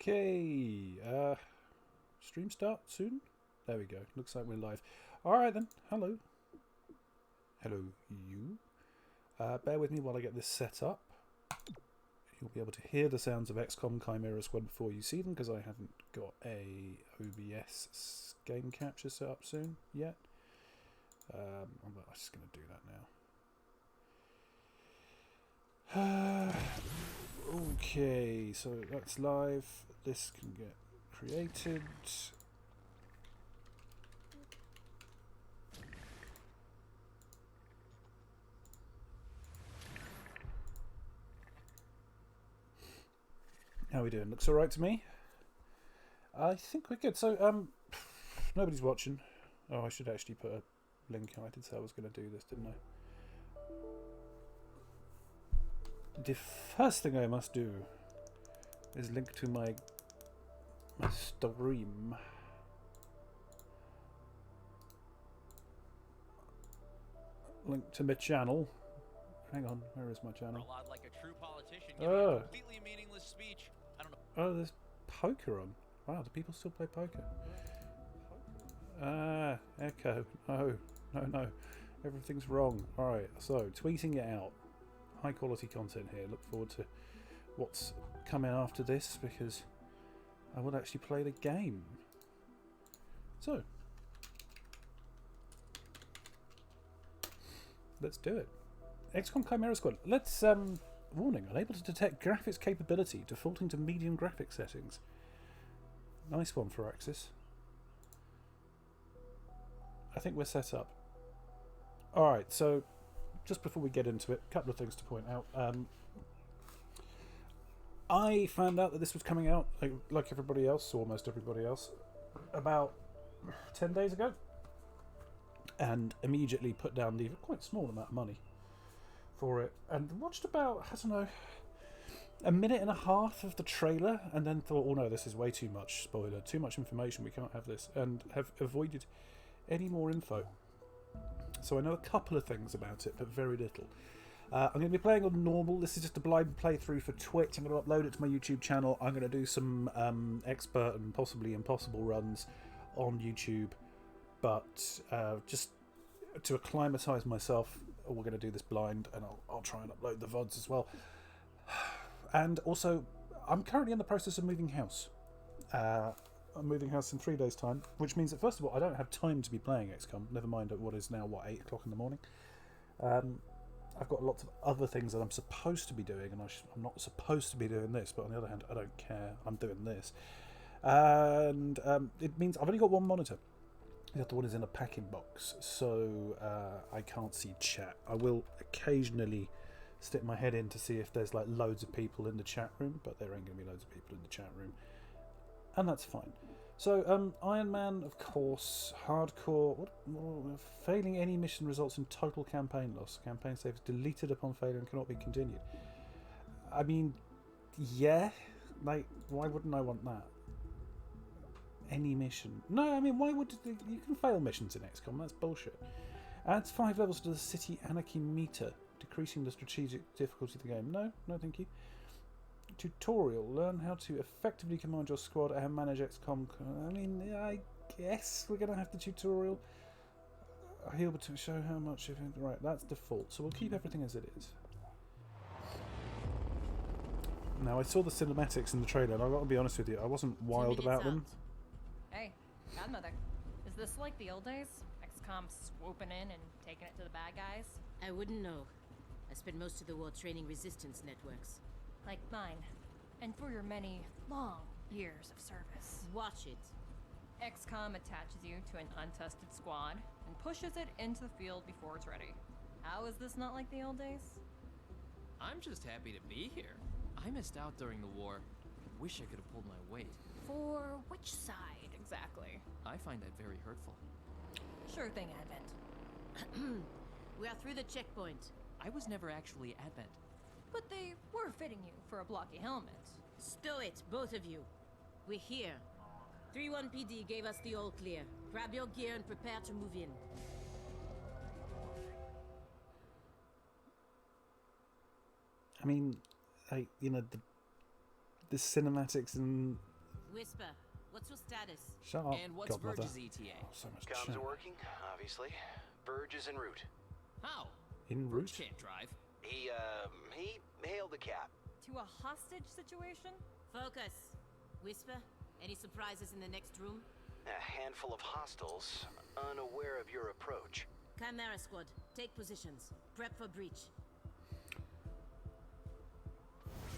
Okay, stream start soon? There we go, looks like we're live. Alright then, hello. Hello, you. Bear with me while I get this set up. You'll be able to hear the sounds of XCom Chimera Squad before you see them, because I haven't got a OBS game capture set up soon yet. I'm just going to do that now. Okay, so that's live. This can get created. How are we doing? Looks alright to me. I think we're good. So, nobody's watching. Oh, I should actually put a link. I did say I was going to do this, didn't I? The first thing I must do is link to my stream. Link to my channel. Hang on, where is my channel? Like a true politician, a completely meaningless speech. I don't know. Oh, there's poker on. Wow, do people still play poker? Echo. No. Everything's wrong. Alright, so tweeting it out. High quality content here. Look forward to what's coming after this, because I will actually play the game. So let's do it. XCom Chimera Squad. Let's warning, unable to detect graphics capability, defaulting to medium graphics settings. Nice one for Axis. I think we're set up. Alright, so just before we get into it, a couple of things to point out. I found out that this was coming out, like everybody else, or almost everybody else, about 10 days ago, and immediately put down the quite small amount of money for it, and watched about, I don't know, a minute and a half of the trailer, and then thought, oh no, this is way too much spoiler, too much information, we can't have this, and have avoided any more info. So I know a couple of things about it, but very little. I'm going to be playing on normal. This is just a blind playthrough for Twitch. I'm going to upload it to my YouTube channel. I'm going to do some expert and possibly impossible runs on YouTube, but just to acclimatise myself, we're going to do this blind, and I'll try and upload the VODs as well. And also, I'm currently in the process of moving house. I'm moving house in 3 days' time, which means that, first of all, I don't have time to be playing XCOM, never mind at what is now, 8 o'clock in the morning. I've got lots of other things that I'm supposed to be doing, and I'm not supposed to be doing this, but on the other hand, I don't care, I'm doing this. And it means I've only got one monitor. The other one is in a packing box, so I can't see chat. I will occasionally stick my head in to see if there's like loads of people in the chat room, but there ain't going to be loads of people in the chat room. And that's fine. So, Iron Man, of course, hardcore. Failing any mission results in total campaign loss. Campaign save is deleted upon failure and cannot be continued. I mean, yeah. Like, why wouldn't I want that? Any mission. No, I mean, why would... You can fail missions in XCOM. That's bullshit. Adds 5 levels to the City Anarchy meter, decreasing the strategic difficulty of the game. No, thank you. Tutorial. Learn how to effectively command your squad and manage XCOM. I mean, I guess we're going to have the tutorial. Heal to show how much of it. Right, that's default. So we'll keep everything as it is. Now, I saw the cinematics in the trailer, and I've got to be honest with you, I wasn't wild about them. Hey, Godmother. Is this like the old days? XCOM swooping in and taking it to the bad guys? I wouldn't know. I spent most of the war training resistance networks. Like mine. And for your many, long years of service. Watch it. XCOM attaches you to an untested squad and pushes it into the field before it's ready. How is this not like the old days? I'm just happy to be here. I missed out during the war. Wish I could have pulled my weight. For which side, exactly? I find that very hurtful. Sure thing, Advent. We are through the checkpoint. I was never actually Advent. But they were fitting you for a blocky helmet. Stow it, both of you. We're here. 3-1 PD gave us the all clear. Grab your gear and prepare to move in. I mean, like, you know, the cinematics in Whisper, what's your status? Shut up, And what's godmother. Verge's ETA? Oh, so much Comms chat. are working, obviously. Verge is en route. How? En Verge route? can't drive. He hailed a cab. To a hostage situation? Focus. Whisper, any surprises in the next room? A handful of hostiles, unaware of your approach. Chimera squad, take positions. Prep for breach.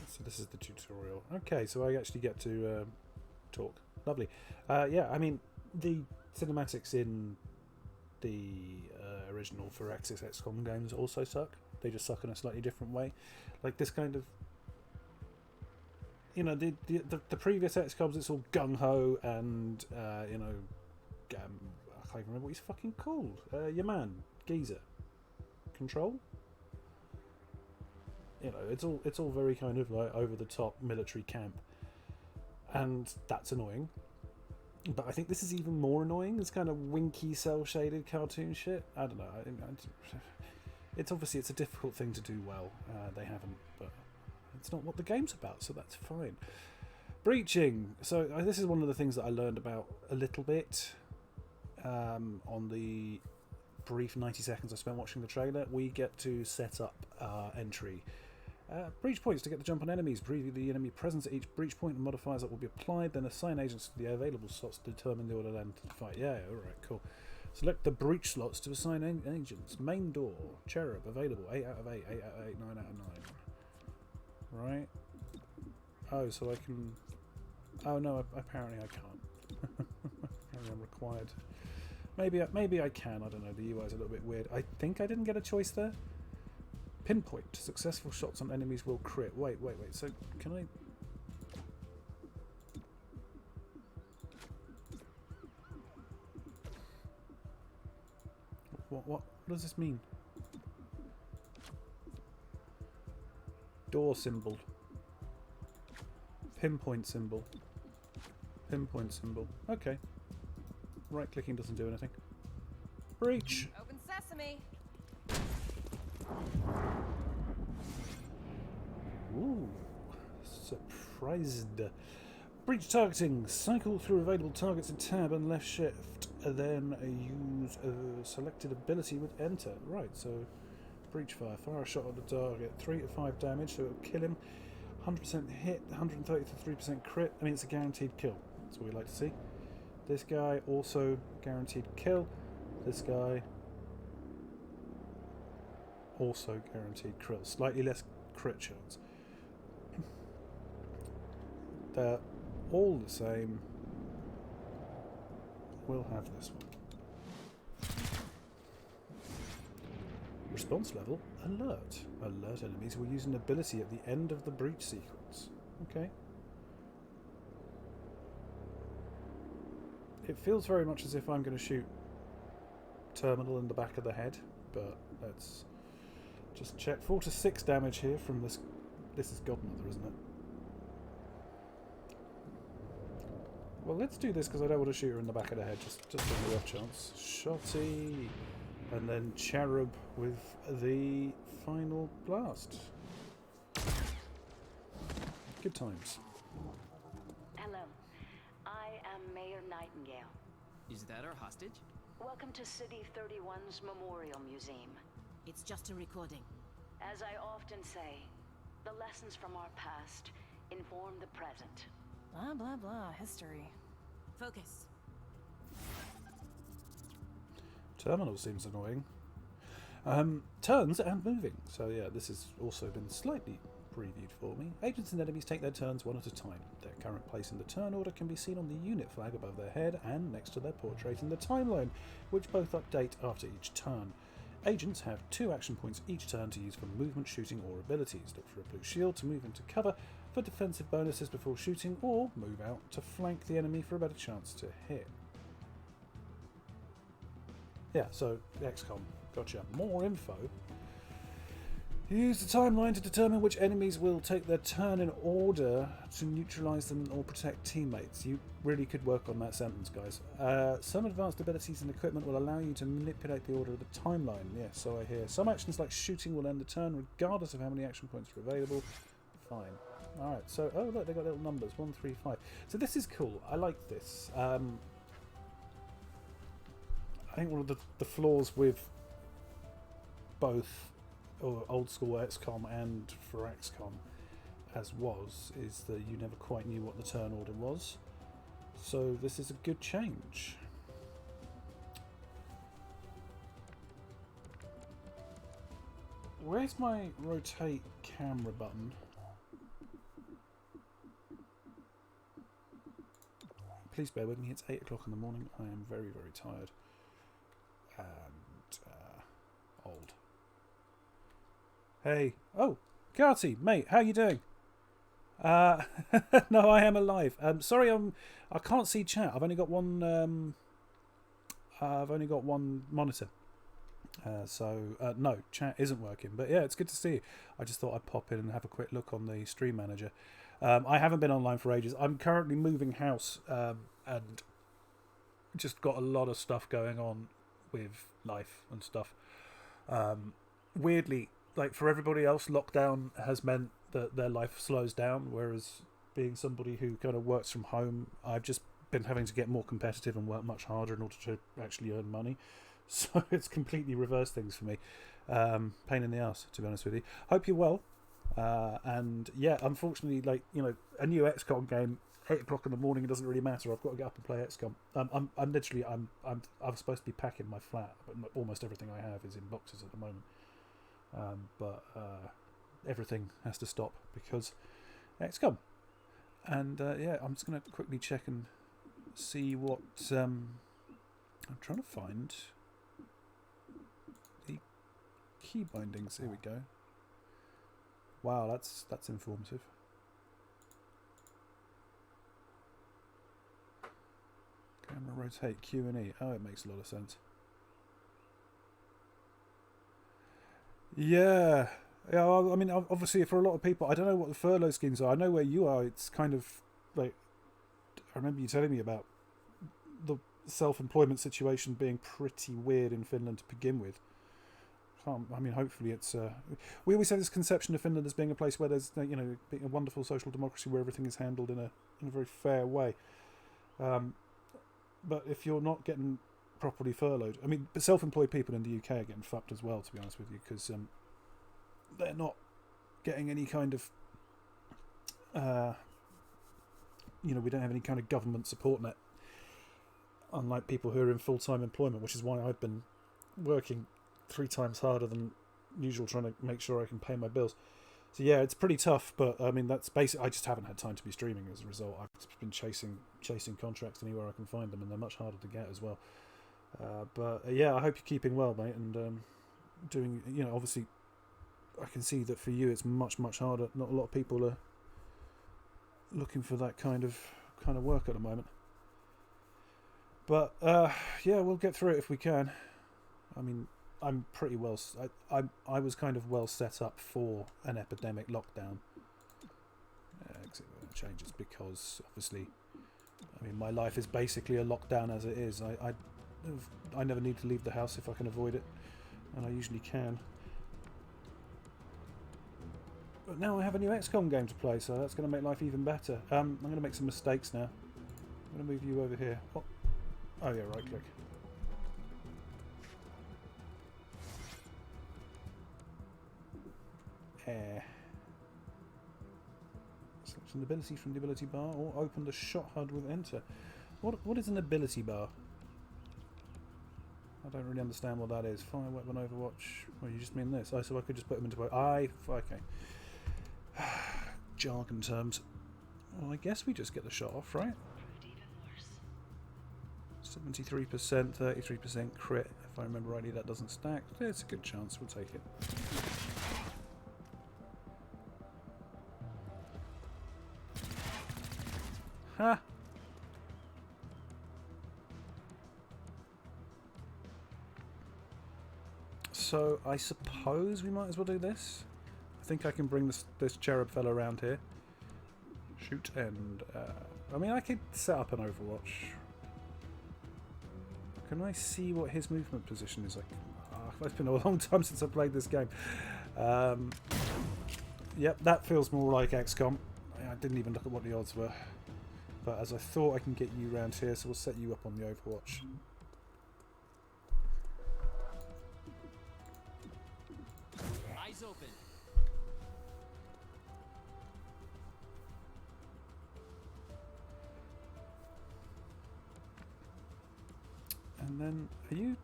So this is the tutorial. Okay, so I actually get to talk. Lovely. Yeah, I mean, the cinematics in the original for Axis XCom games also suck. They just suck in a slightly different way. Like this kind of... You know, the previous XComs, it's all gung-ho and, you know... I can't even remember what he's fucking called. Your man, Geezer. Control? You know, it's all very kind of like over the top military camp, and that's annoying. But I think this is even more annoying. It's kind of winky, cel shaded cartoon shit. I don't know. It's obviously it's a difficult thing to do well. They haven't, but it's not what the game's about, so that's fine. Breaching. So this is one of the things that I learned about a little bit on the brief 90 seconds I spent watching the trailer. We get to set up our entry. Breach points to get the jump on enemies. Preview the enemy presence at each breach point and modifiers that will be applied. Then assign agents to the available slots to determine the order length of the fight. Yeah, alright, cool. Select the breach slots to assign agents. Main door. Cherub. Available. 8 out of 8. 8 out of 8. 9 out of 9. Right. Oh, so I can... Oh, no, apparently I can't. Apparently I'm required. Maybe I can. I don't know. The UI is a little bit weird. I think I didn't get a choice there. Pinpoint. Successful shots on enemies will crit. Wait. So, can I... What does this mean? Door symbol. Pinpoint symbol. Pinpoint symbol. Okay. Right clicking doesn't do anything. Breach! Open sesame. Ooh, surprised. Breach targeting. Cycle through available targets in tab and left shift. Then use a selected ability with enter. Right, so breach fire. Fire a shot at the target. 3 to 5 damage, so it'll kill him. 100% hit, 130 to 3% crit. I mean, it's a guaranteed kill. That's what we like to see. This guy also guaranteed kill. This guy also guaranteed crit. Slightly less crit chance. They're all the same. We'll have this one. Response level, alert. Alert enemies will use an ability at the end of the breach sequence. Okay. It feels very much as if I'm going to shoot Terminal in the back of the head, but let's just check. 4 to 6 damage here from this. This is Godmother, isn't it? Well, let's do this because I don't want to shoot her in the back of the head, just on the off chance. Shotty, and then Cherub with the final blast. Good times. Hello, I am Mayor Nightingale. Is that our hostage? Welcome to City 31's Memorial Museum. It's just a recording. As I often say, the lessons from our past inform the present. Blah, blah, blah. History. Focus. Terminal seems annoying. Turns and moving. So yeah, this has also been slightly previewed for me. Agents and enemies take their turns one at a time. Their current place in the turn order can be seen on the unit flag above their head and next to their portrait in the timeline, which both update after each turn. Agents have 2 action points each turn to use for movement, shooting or abilities. Look for a blue shield to move into cover for defensive bonuses before shooting, or move out to flank the enemy for a better chance to hit. Yeah, so XCOM. Gotcha. More info. Use the timeline to determine which enemies will take their turn in order to neutralize them or protect teammates. You really could work on that sentence, guys. Some advanced abilities and equipment will allow you to manipulate the order of the timeline. Yes, so I hear. Some actions like shooting will end the turn regardless of how many action points are available. Fine. Alright, so, oh look, they got little numbers, 1, 3, 5. So this is cool. I like this. I think one of the flaws with both old school XCom and for XCom as was is that you never quite knew what the turn order was. So this is a good change. Where's my rotate camera button? Please bear with me, it's 8 o'clock in the morning. I am very, very tired. And old. Hey. Oh, Garty, mate, how you doing? No, I am alive. Sorry, I can't see chat. I've only got one monitor. No, chat isn't working. But yeah, it's good to see you. I just thought I'd pop in and have a quick look on the stream manager. I haven't been online for ages. I'm currently moving house and just got a lot of stuff going on with life and stuff. Weirdly, like for everybody else, lockdown has meant that their life slows down, whereas being somebody who kind of works from home, I've just been having to get more competitive and work much harder in order to actually earn money. So it's completely reversed things for me. Pain in the ass, to be honest with you. Hope you're well. And yeah, unfortunately, like, you know, a new XCOM game, 8 o'clock in the morning, it doesn't really matter. I've got to get up and play XCOM. I'm supposed to be packing my flat, but almost everything I have is in boxes at the moment. But everything has to stop because XCOM. And yeah, I'm just going to quickly check and see what I'm trying to find. The key bindings. Here we go. Wow, that's informative. Camera rotate Q and E. Oh, it makes a lot of sense. Yeah. Yeah, well, I mean, obviously for a lot of people, I don't know what the furlough schemes are. I know where you are. It's kind of like, I remember you telling me about the self-employment situation being pretty weird in Finland to begin with. I mean, hopefully it's... we always have this conception of Finland as being a place where there's, you know, being a wonderful social democracy where everything is handled in a very fair way. But if you're not getting properly furloughed... I mean, self-employed people in the UK are getting fucked as well, to be honest with you, because they're not getting any kind of... you know, we don't have any kind of government support net, unlike people who are in full-time employment, which is why I've been working 3 times harder than usual trying to make sure I can pay my bills. So yeah, it's pretty tough, but I mean, that's basic. I just haven't had time to be streaming as a result. I've been chasing contracts anywhere I can find them, and they're much harder to get as well. But yeah, I hope you're keeping well, mate, and doing, you know, obviously I can see that for you it's much harder. Not a lot of people are looking for that kind of work at the moment. But yeah, we'll get through it if we can. I mean, I'm pretty well... I was kind of well set up for an epidemic lockdown. Exit changes because, obviously, I mean, my life is basically a lockdown as it is. I never need to leave the house if I can avoid it, and I usually can. But now I have a new XCOM game to play, so that's going to make life even better. I'm going to make some mistakes now. I'm going to move you over here. Oh yeah, right click. Select an ability from the ability bar, or open the shot HUD with enter. What is an ability bar? I don't really understand what that is. Fire weapon Overwatch. Oh, you just mean this? Oh, so I could just put them into both. Okay. Jargon terms. Well, I guess we just get the shot off, right? 73%, 33% crit. If I remember rightly, that doesn't stack. It's a good chance. We'll take it. Ha! So I suppose we might as well do this. I think I can bring this cherub fella around here. Shoot and... I mean, I could set up an Overwatch. Can I see what his movement position is? It's been a long time since I played this game. Yep, that feels more like XCOM. I didn't even look at what the odds were. But as I thought, I can get you round here, so we'll set you up on the Overwatch. Eyes open. And then, are you...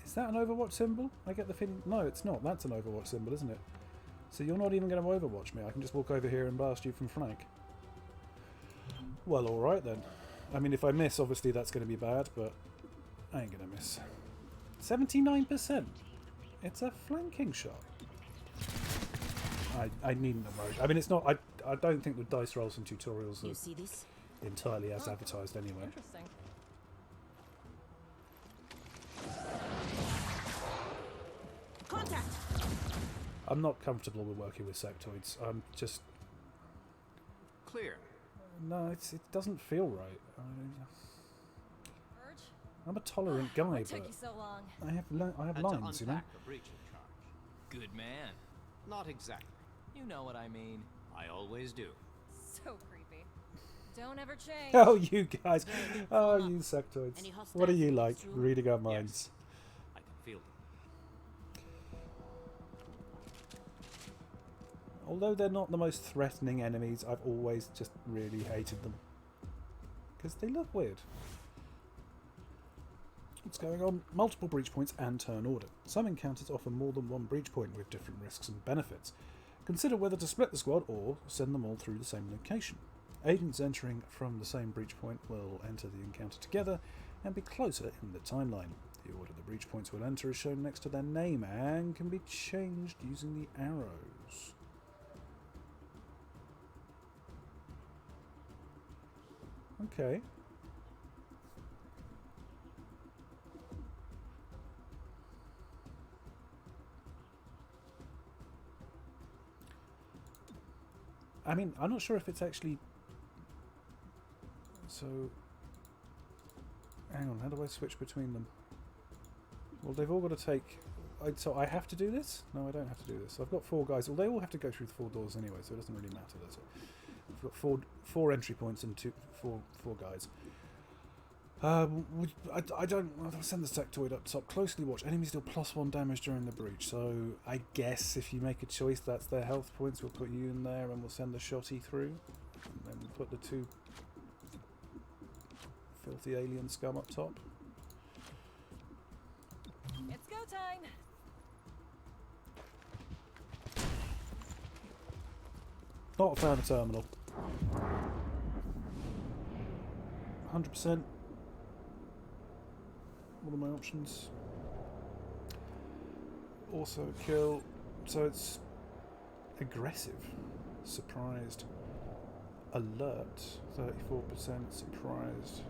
Is that an Overwatch symbol? I get the feeling... No, it's not. That's an Overwatch symbol, isn't it? So you're not even going to Overwatch me. I can just walk over here and blast you from flank. Well, alright then. I mean, if I miss, obviously that's going to be bad, but I ain't going to miss. 79%. It's a flanking shot. I needn't have worried. I mean, it's not... I don't think the dice rolls and tutorials You are see this? entirely as advertised anyway. Interesting. Contact! I'm not comfortable with working with sectoids. I'm just... Clear. No, it doesn't feel right. Urge? I'm a tolerant guy, What took but you so long? I have Had lines, to you know? unpack the breach in charge. Good man. Not exactly. You know what I mean. I always do. So creepy. Don't ever change. Oh, you guys! Oh, you sectoids! Any What are you hostiles like? through? Reading our minds. I can feel them. Although they're not the most threatening enemies, I've always just really hated them because they look weird. What's going on? Multiple breach points and turn order. Some encounters offer more than one breach point with different risks and benefits. Consider whether to split the squad or send them all through the same location. Agents entering from the same breach point will enter the encounter together and be closer in the timeline. The order the breach points will enter is shown next to their name and can be changed using the arrows. Okay. I mean, I'm not sure if it's actually... So... Hang on, how do I switch between them? Well, they've all got to take... So I have to do this? No, I don't have to do this. I've got 4 guys. Well, they all have to go through the 4 doors anyway, so it doesn't really matter, does it? I've got four entry points and four guys. I don't... I'll send the sectoid up top. Closely watch. Enemies deal +1 damage during the breach. So I guess if you make a choice, that's their health points. We'll put you in there and we'll send the shotty through. And then we'll put the 2 filthy alien scum up top. It's go time. Not a fan of terminal. 100%. What are my options? Also kill. So it's aggressive, surprised, alert, 34% surprised.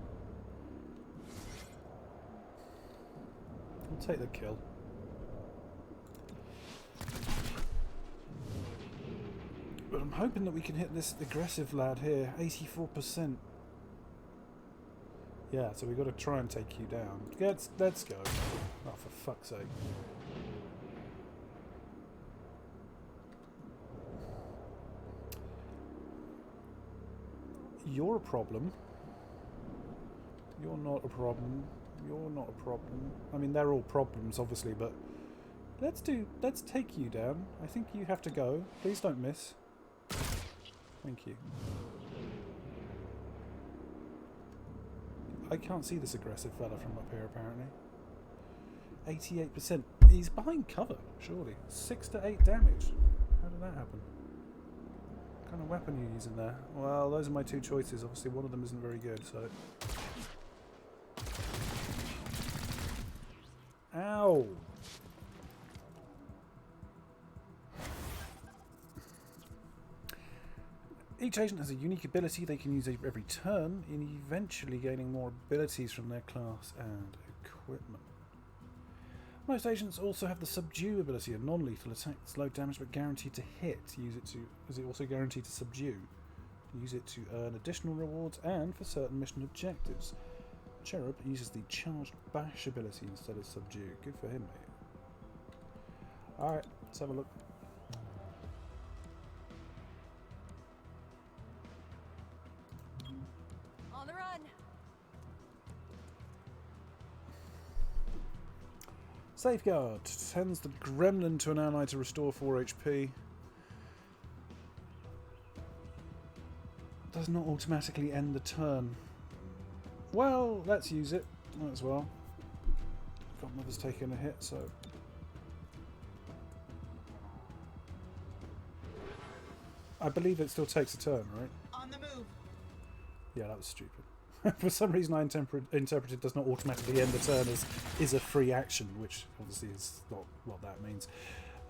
I'll take the kill. But I'm hoping that we can hit this aggressive lad here. 84%. Yeah, so we've got to try and take you down. Let's go. Oh, for fuck's sake. You're a problem. You're not a problem. You're not a problem. I mean, they're all problems, obviously, but let's take you down. I think you have to go. Please don't miss. Thank you. I can't see this aggressive fella from up here, apparently. 88%. He's behind cover, surely. 6 to 8 damage. How did that happen? What kind of weapon are you using there? Well, those are my 2 choices. Obviously, one of them isn't very good, so... Ow! Each agent has a unique ability they can use every turn, in eventually gaining more abilities from their class and equipment. Most agents also have the subdue ability, a non-lethal attack that's low damage but guaranteed to hit. Is it also guaranteed to subdue? Use it to earn additional rewards and for certain mission objectives. Cherub uses the charged bash ability instead of subdue. Good for him, mate. Alright, let's have a look. run! Safeguard. Sends the gremlin to an ally to restore 4 HP. Does not automatically end the turn. Well, let's use it. Might as well. Godmother's taken a hit, so... I believe it still takes a turn, right? On the move. Yeah, that was stupid. For some reason I interpreted does not automatically end the turn as is a free action, which obviously is not what that means.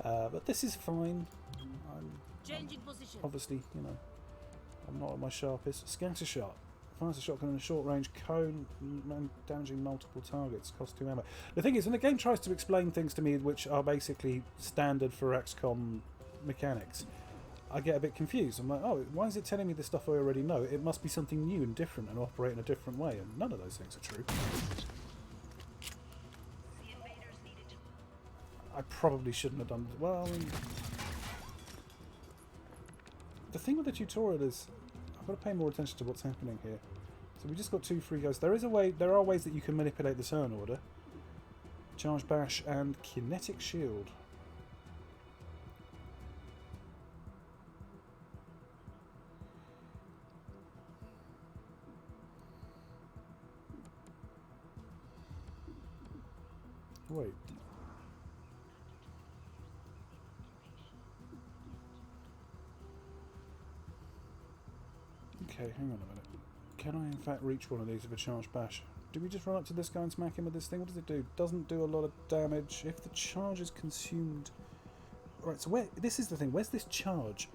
But this is fine. I'm Changing position. obviously, you know, I'm not at my sharpest. Scatter shot. Fires a shotgun in a short range cone, damaging multiple targets. Cost 2 ammo. The thing is, when the game tries to explain things to me which are basically standard for XCOM mechanics, I get a bit confused. I'm like, oh, why is it telling me the stuff I already know? It must be something new and different and operate in a different way, and none of those things are true. I probably shouldn't have done... Well, I mean, the thing with the tutorial is I've got to pay more attention to what's happening here. So we just got 2 free guys. There are ways that you can manipulate the turn order. Charge bash and kinetic shield. Wait. Okay, hang on a minute. Can I in fact reach one of these with a charge bash? Do we just run up to this guy and smack him with this thing? What does it do? Doesn't do a lot of damage. If the charge is consumed... Right, so where... This is the thing. Where's this charge?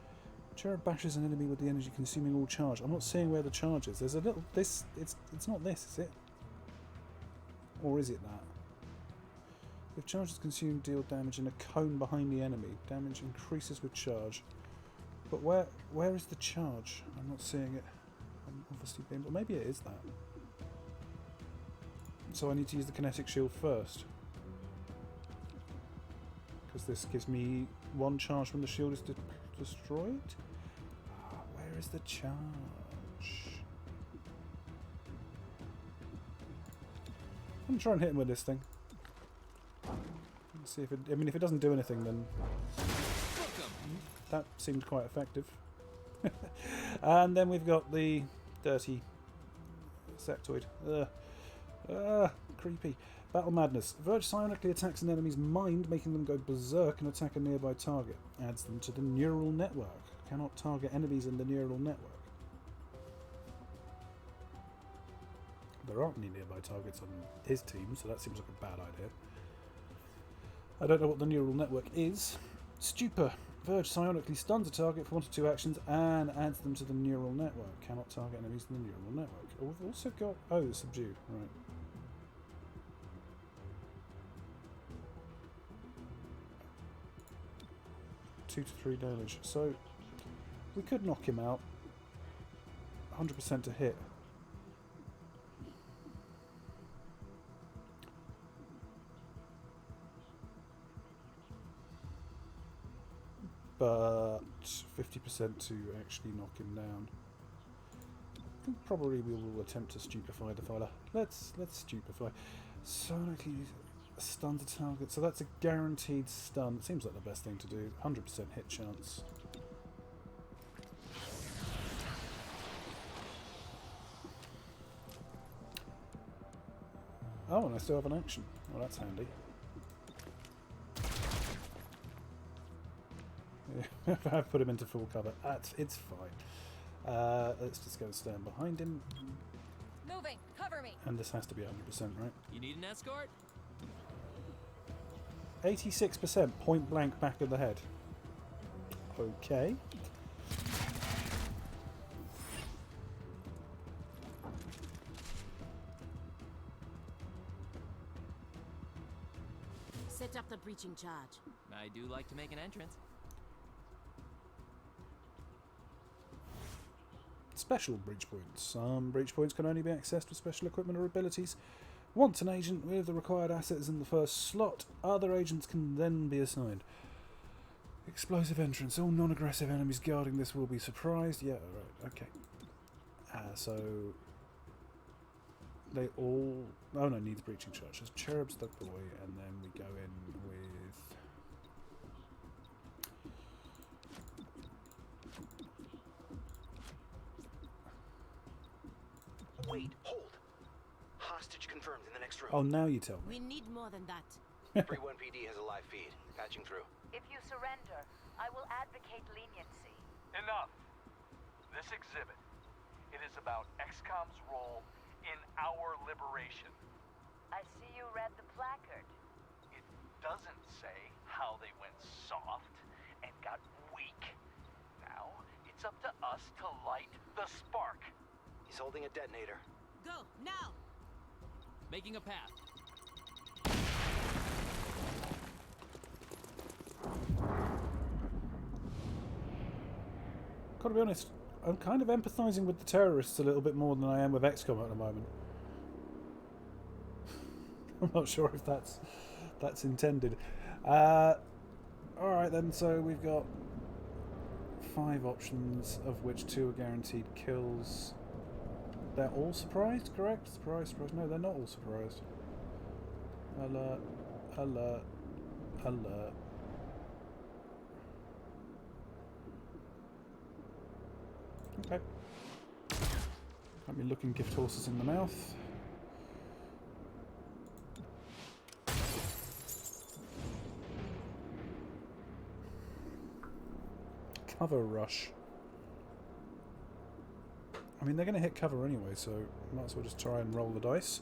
Chimera bashes an enemy with the energy consuming all charge. I'm not seeing where the charge is. There's a little... This... It's not this, is it? Or is it that? If charge is consumed, deal damage in a cone behind the enemy. Damage increases with charge. But where is the charge? I'm not seeing it. I'm obviously being... Well, maybe it is that. So I need to use the kinetic shield first. Because this gives me 1 charge when the shield is destroyed? Where is the charge? I'm going to try and hit him with this thing. Let's see if it... I mean, if it doesn't do anything, then... That seemed quite effective. And then we've got the dirty sectoid. Creepy. Battle Madness. Verge psionically attacks an enemy's mind, making them go berserk and attack a nearby target. Adds them to the neural network. Cannot target enemies in the neural network. There aren't any nearby targets on his team, so that seems like a bad idea. I don't know what the neural network is. Stupor. Verge psionically stuns a target for 1 to 2 actions and adds them to the neural network. Cannot target enemies in the neural network. Oh, we've also got... Oh, subdue. Right. Two to 3 damage. So, we could knock him out. 100% to hit. But 50% to actually knock him down. I think probably we will attempt to stupefy the fella. Let's stupefy. Sonically stuns a target, so that's a guaranteed stun. Seems like the best thing to do. 100% hit chance. Oh, and I still have an action. Well, that's handy. I've put him into full cover. It's fine. Let's just go and stand behind him. Moving! Cover me! And this has to be 100%, right? You need an escort? 86%, point blank back of the head. Okay. Set up the breaching charge. I do like to make an entrance. Special breach points. Some breach points can only be accessed with special equipment or abilities. Once an agent with the required assets in the first slot, other agents can then be assigned. Explosive entrance. All non-aggressive enemies guarding this will be surprised. Yeah, right, okay. So... They all... Oh no, needs breaching charges. Cherub's the boy, and then we go in with... Wait, hold. Hostage confirmed in the next room. Oh, now you tell me. We need more than that. 3-1 PD has a live feed. Patching through. If you surrender, I will advocate leniency. Enough. This exhibit, it is about XCom's role in our liberation. I see you read the placard. It doesn't say how they went soft and got weak. Now, it's up to us to light the spark. He's holding a detonator. Go, now! Making a path. Gotta be honest, I'm kind of empathising with the terrorists a little bit more than I am with XCOM at the moment. I'm not sure if that's intended. Alright then, so we've got 5 options, of which 2 are guaranteed kills. They're all surprised, correct? Surprise, surprise. No, they're not all surprised. Alert, alert, alert. Okay. Got me looking gift horses in the mouth. Cover rush. I mean, they're going to hit cover anyway, so might as well just try and roll the dice.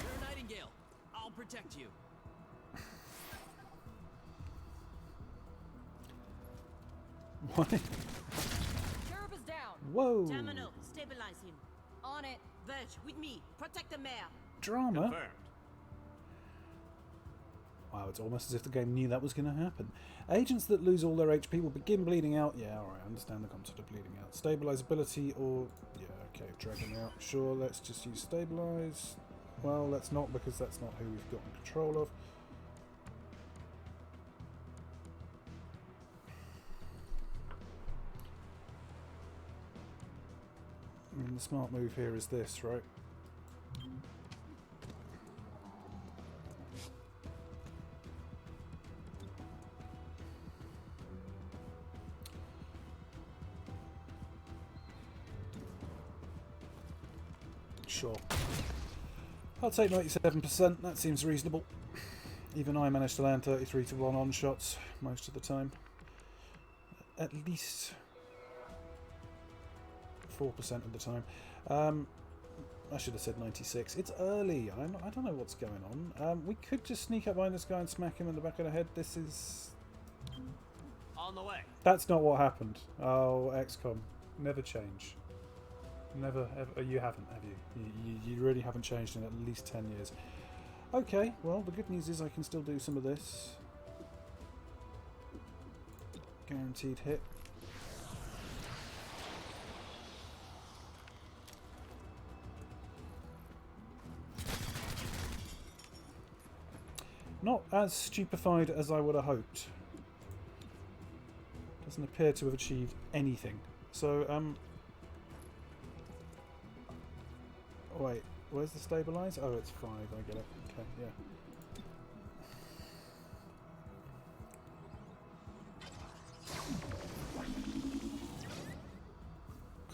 You're a Nightingale. I'll protect you. What? Cherub is down. Whoa! Terminal, stabilize him. On it. Verge, with me. Protect the mayor. Drama? Confirmed. Wow, it's almost as if the game knew that was going to happen. Agents that lose all their HP will begin bleeding out. Yeah, alright, I understand the concept of bleeding out. Stabilize ability or... Yeah, okay, dragging out. Sure, let's just use stabilize. Well, let's not, because that's not who we've got control of. I mean, the smart move here is this, right? Sure. I'll take 97%, that seems reasonable. Even I managed to land 33 to 1 on shots most of the time. At least 4% of the time. I should have said 96. It's early. I don't know what's going on. We could just sneak up behind this guy and smack him in the back of the head. This is... On the way. That's not what happened. Oh, XCOM. Never change. Never, ever. You haven't, have you? You really haven't changed in at least 10 years. Okay, well, the good news is I can still do some of this. Guaranteed hit. Not as stupefied as I would have hoped. Doesn't appear to have achieved anything. So, wait, where's the stabilize? Oh, it's 5, I get it. Okay, yeah.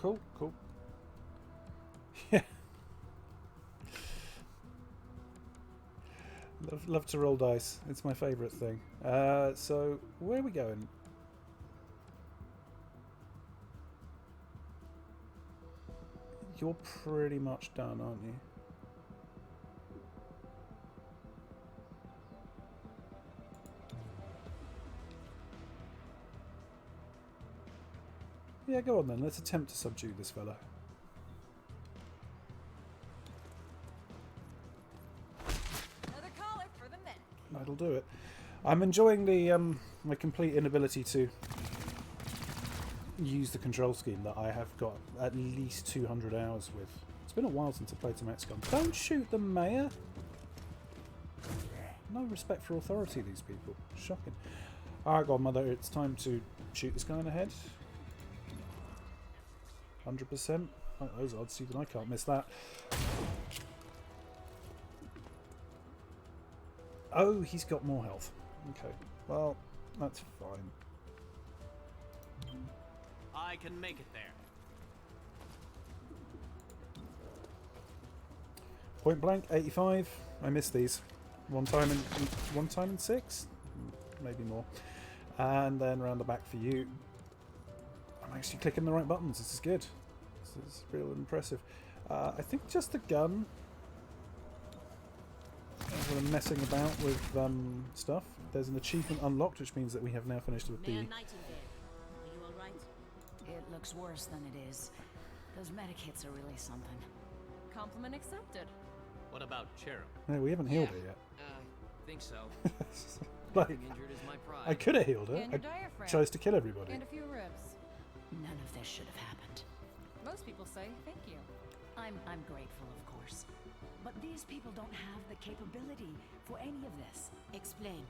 Cool, cool. Yeah. Love to roll dice. It's my favourite thing. So, where are we going? You're pretty much done, aren't you? Yeah, go on then. Let's attempt to subdue this fella. Another collar for the men. That'll do it. I'm enjoying the my complete inability to use the control scheme that I have got at least 200 hours with. It's been a while since I played some XCOM. Don't shoot the mayor! No respect for authority, these people. Shocking. Alright, Godmother, it's time to shoot this guy in the head. 100%. Like those odds, even I can't miss that. Oh, he's got more health. Okay, well, that's fine. I can make it there. Point blank, 85. I missed these. One time in 6? Maybe more. And then round the back for you. I'm actually clicking the right buttons. This is good. This is real impressive. I think just the gun. Sort of messing about with stuff. There's an achievement unlocked, which means that we have now finished with the... Mayor Nightingale, are you all right? It looks worse than it is. Those medikits are really something. Compliment accepted. What about Chimera? No, we haven't healed her yet. Think so. Like, Being injured is my pride. I could have healed her. And your I diaphragm. chose to kill everybody. And a few ribs. None of this should have happened. Most people say thank you. I'm grateful, of course. But these people don't have the capability for any of this. Explain.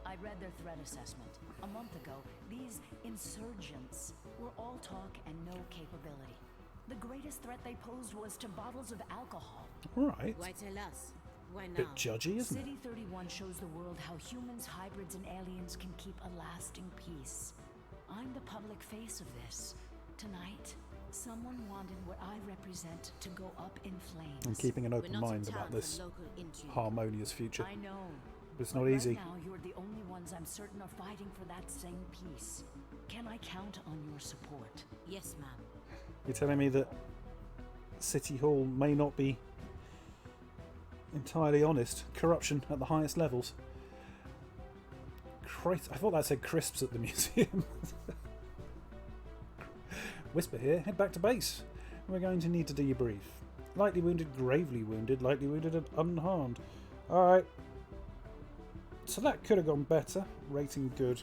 I read their threat assessment. A month ago, these insurgents were all talk and no capability. The greatest threat they posed was to bottles of alcohol. Alright. Why tell us? Why now? Bit judgy, isn't it? City 31 shows the world how humans, hybrids, and aliens can keep a lasting peace. I'm the public face of this. Tonight, someone wanted what I represent to go up in flames. I'm keeping an We're open not in mind town about for this local intrigue. harmonious future. I know. But it's But not right easy. now, you're the only ones I'm certain are fighting for that same peace. Can I count on your support? Yes, ma'am. You're telling me that City Hall may not be entirely honest. Corruption at the highest levels. Christ, I thought that said crisps at the museum. Whisper here, head back to base. We're going to need to debrief. Lightly wounded, gravely wounded, lightly wounded and unharmed. Alright. So that could have gone better. Rating good.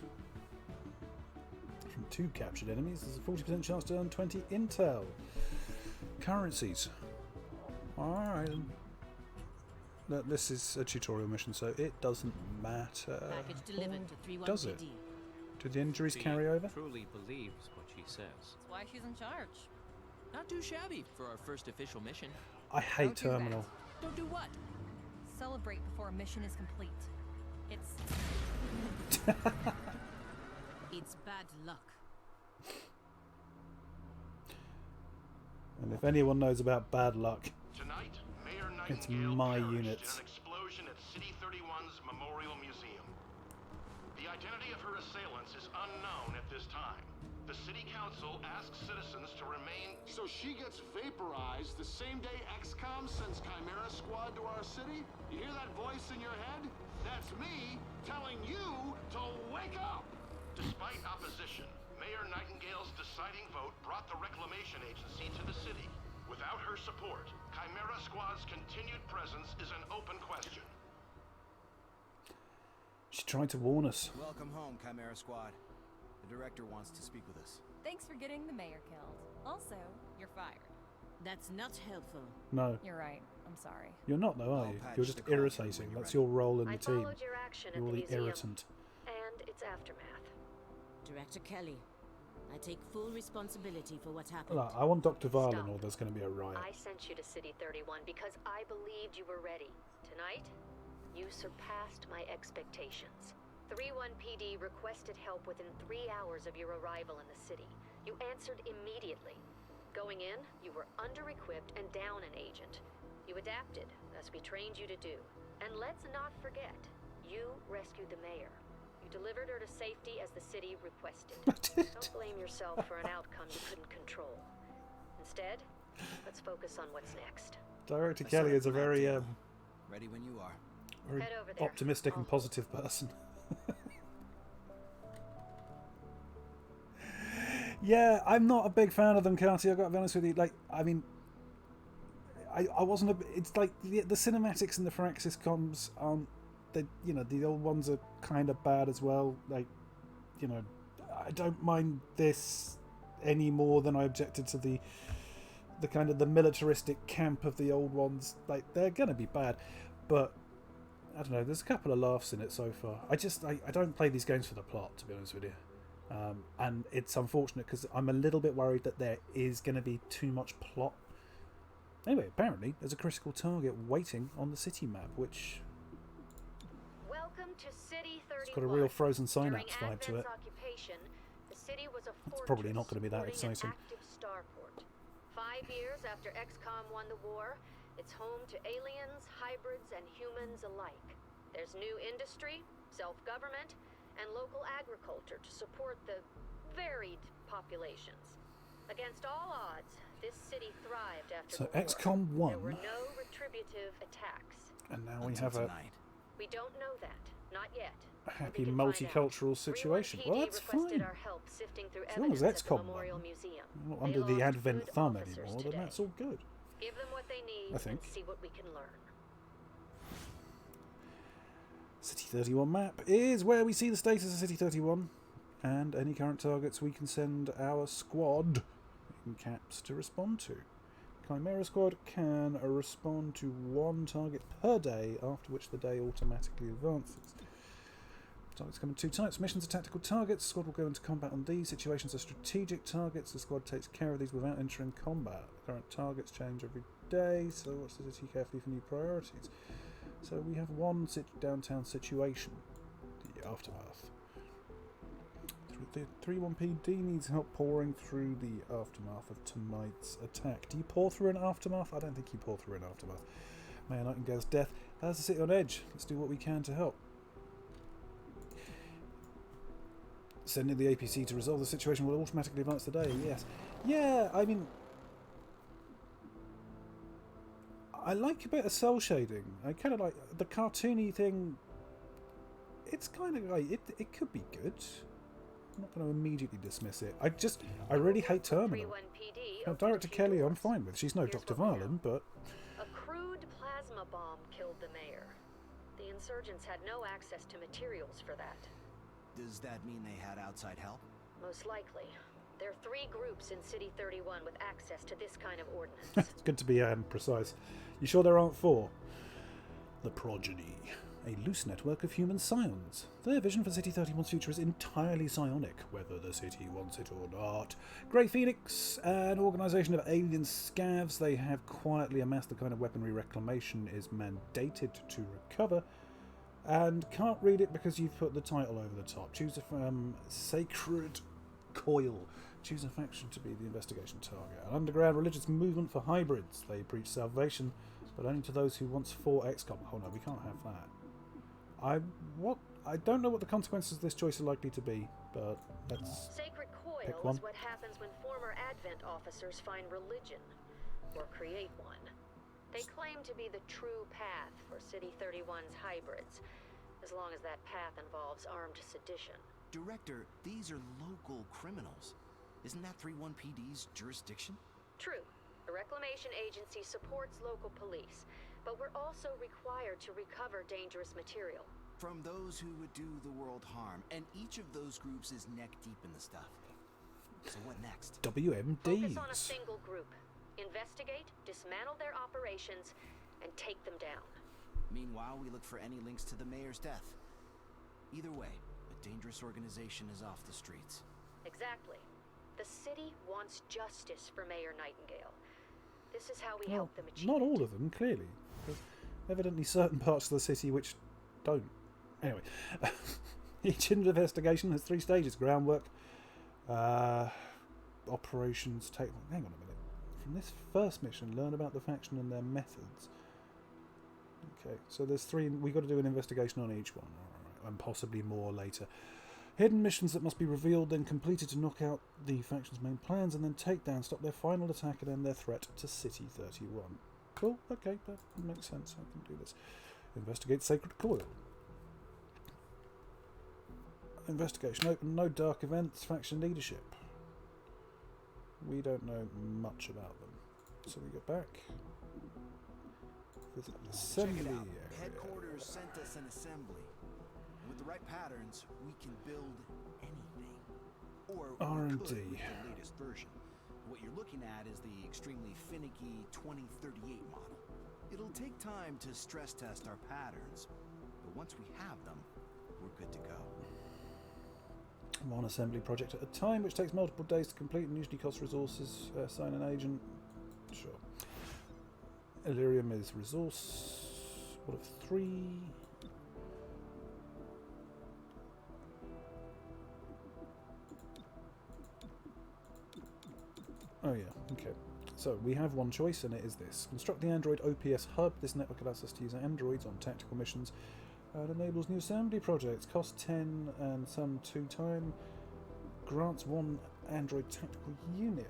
From 2 captured enemies, there's a 40% chance to earn 20 intel. Currencies. Alright. This is a tutorial mission, so it doesn't matter. Package delivered to 31 Does it? PD. Do the injuries She carry over? truly believes what she says. That's why she's in charge. Not too shabby for our first official mission. I hate Don't do that. Terminal. Don't do what? Celebrate before a mission is complete. It's It's bad luck. And if anyone knows about bad luck, Tonight, Mayor it's Nightingale my perished units. in an explosion at City 31's Memorial Museum. The identity of her assailants is unknown at this time. The City Council asks citizens to remain... So she gets vaporized the same day XCom sends Chimera Squad to our city? You hear that voice in your head? That's me telling you to wake up! Despite opposition, Mayor Nightingale's deciding vote brought the Reclamation Agency to the city. Without her support, Chimera Squad's continued presence is an open question. She tried to warn us. Welcome home, Chimera Squad. The director wants to speak with us. thanks for getting the mayor killed. Also, you're fired. That's not helpful. No, You're right. I'm sorry. you're not though, are I'll you? patch You're just the call when irritating. you're That's ready. your role in I the team. followed your action at You're the the museum irritant. and its aftermath. Director Kelly, I take full responsibility for what happened. Look, I want Dr. Varlin Stop. or there's going to be a riot. I sent you to City 31 because I believed you were ready. Tonight, you surpassed my expectations. 3-1 PD requested help within 3 hours of your arrival in the city. You answered immediately. Going in, you were under-equipped and down an agent. You adapted, as we trained you to do. And let's not forget, you rescued the mayor. You delivered her to safety as the city requested. Don't blame yourself for an outcome you couldn't control. Instead, let's focus on what's next. Director I Kelly set is a up the map very, table. Ready when you are. very Head over there. optimistic and I'll- positive person. Yeah, I'm not a big fan of them, Carty. I've got to be honest with you. Like, I mean, I wasn't a. It's like the cinematics and the Firaxis comms aren't. They, you know, the old ones are kind of bad as well. Like, you know, I don't mind this any more than I objected to the kind of the militaristic camp of the old ones. Like, they're gonna be bad, but I don't know. There's a couple of laughs in it so far. I don't play these games for the plot, to be honest with you. And it's unfortunate because I'm a little bit worried that there is going to be too much plot. Anyway, apparently there's a critical target waiting on the city map, which Welcome to City 31. it's got a real Frozen Synapse During vibe to it. Advent's occupation, the city was a It's fortress probably not going to be that supporting exciting. an active starport. 5 years after XCom won the war, it's home to aliens, hybrids, and humans alike. There's new industry, self-government, and local agriculture to support the varied populations. Against all odds, this city thrived after So the war. XCom There were 1, no retributive attacks. and now we have a We don't know that. Not yet. happy multicultural situation. Well, that's fine. Our help sifting through As long as evidence at the XCom Memorial 1, Museum. not They under the lost Advent good thumb officers anymore, today. then that's all good. Give them what they need I think. and see what we can learn. City 31 map is where we see the status of City 31 and any current targets we can send our squad in caps to respond to. Chimera squad can respond to 1 target per day, after which the day automatically advances. Targets come in 2 types. Missions are tactical targets. The squad will go into combat on these. Situations are strategic targets. The squad takes care of these without entering combat. Current targets change every day, so watch the city carefully for new priorities. So we have 1 downtown situation, the aftermath. The 31PD needs help pouring through the aftermath of tonight's attack. Do you pour through an aftermath? I don't think you pour through an aftermath. Mayor Nightingale's death has the city on edge. Let's do what we can to help. Sending the APC to resolve the situation will automatically advance the day. Yes. Yeah, I mean, I like a bit of cell shading. I kind of like the cartoony thing. It's kind of like it could be good. I'm not going to immediately dismiss it. I really hate Terminal. Now, Director Kelly, I'm fine with. She's no Dr. Varlin, but A crude plasma bomb killed the mayor. The insurgents had no access to materials for that. Does that mean they had outside help? Most likely. There are 3 groups in City 31 with access to this kind of ordnance. it's good to be precise. You sure there aren't 4? The Progeny, a loose network of human scions. Their vision for City 31's future is entirely psionic, whether the city wants it or not. Grey Phoenix, an organisation of alien scavs, they have quietly amassed the kind of weaponry Reclamation is mandated to recover. And can't read it because you've put the title over the top. Choose a Sacred Coil. Choose a faction to be the investigation target. An underground religious movement for hybrids. They preach salvation, but only to those who once fought XCOM. Oh no, we can't have that. I don't know what the consequences of this choice are likely to be, but let's Sacred pick Coil one. is what happens when former Advent officers find religion, or create one. They claim to be the true path for City 31's hybrids, as long as that path involves armed sedition. Director, these are local criminals. Isn't that 31PD's jurisdiction? True. The Reclamation Agency supports local police, but we're also required to recover dangerous material. From those who would do the world harm, and each of those groups is neck deep in the stuff. So what next? Focus on a WMDs. single group. Investigate, dismantle their operations, and take them down. Meanwhile, we look for any links to the mayor's death. Either way, a dangerous organization is off the streets. Exactly. The city wants justice for Mayor Nightingale. This is how we help them achieve Not it. all of them, clearly. There's evidently certain parts of the city which don't. Anyway, each investigation has 3 stages. Groundwork, operations, hang on a minute. From this first mission, learn about the faction and their methods. Okay, so there's 3. We've got to do an investigation on each one. Alright, and possibly more later. Hidden missions that must be revealed, then completed to knock out the faction's main plans, and then take down, stop their final attack, and end their threat to City 31. Cool, okay, that makes sense. I can do this. Investigate Sacred Coil. Investigation open, no dark events, faction leadership. We don't know much about them. So we get back. Visit the assembly Check it out. area. Headquarters sent us an assembly. With the right patterns, we can build anything. Or we R&D. could with the latest version. What you're looking at is the extremely finicky 2038 model. It'll take time to stress test our patterns, once we have them, we're good to go. One assembly project at a time, which takes multiple days to complete and usually costs resources. Assign an agent. Sure. Illyrium is resource. What of 3? Oh yeah, okay. So we have one choice, and it is this. Construct the Android OPS hub. This network allows us to use androids on tactical missions and enables new assembly projects. Cost 10 and some 2 time. Grants 1 android tactical unit.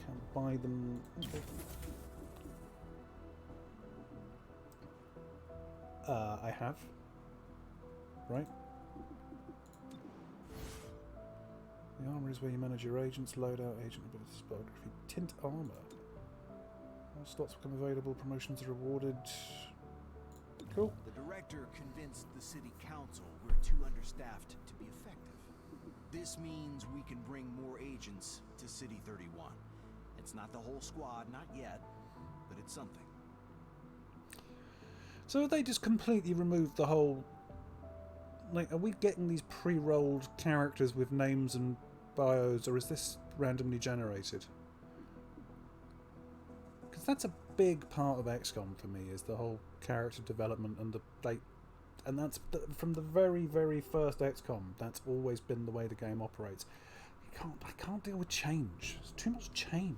Can buy them. Okay. I have. Right. The armor is where you manage your agents, loadout, agent abilities, biography, tint armor. All slots become available, promotions are rewarded. Cool. The director convinced the city council we're too understaffed to be effective. This means we can bring more agents to City 31. It's not the whole squad, not yet, but it's something. So have they just completely removed the whole... Like, are we getting these pre-rolled characters with names and bios, or is this randomly generated? Because that's a big part of XCom for me, is the whole character development and the... Like, and that's from the very, very first XCom. That's always been the way the game operates. I can't deal with change. There's too much change.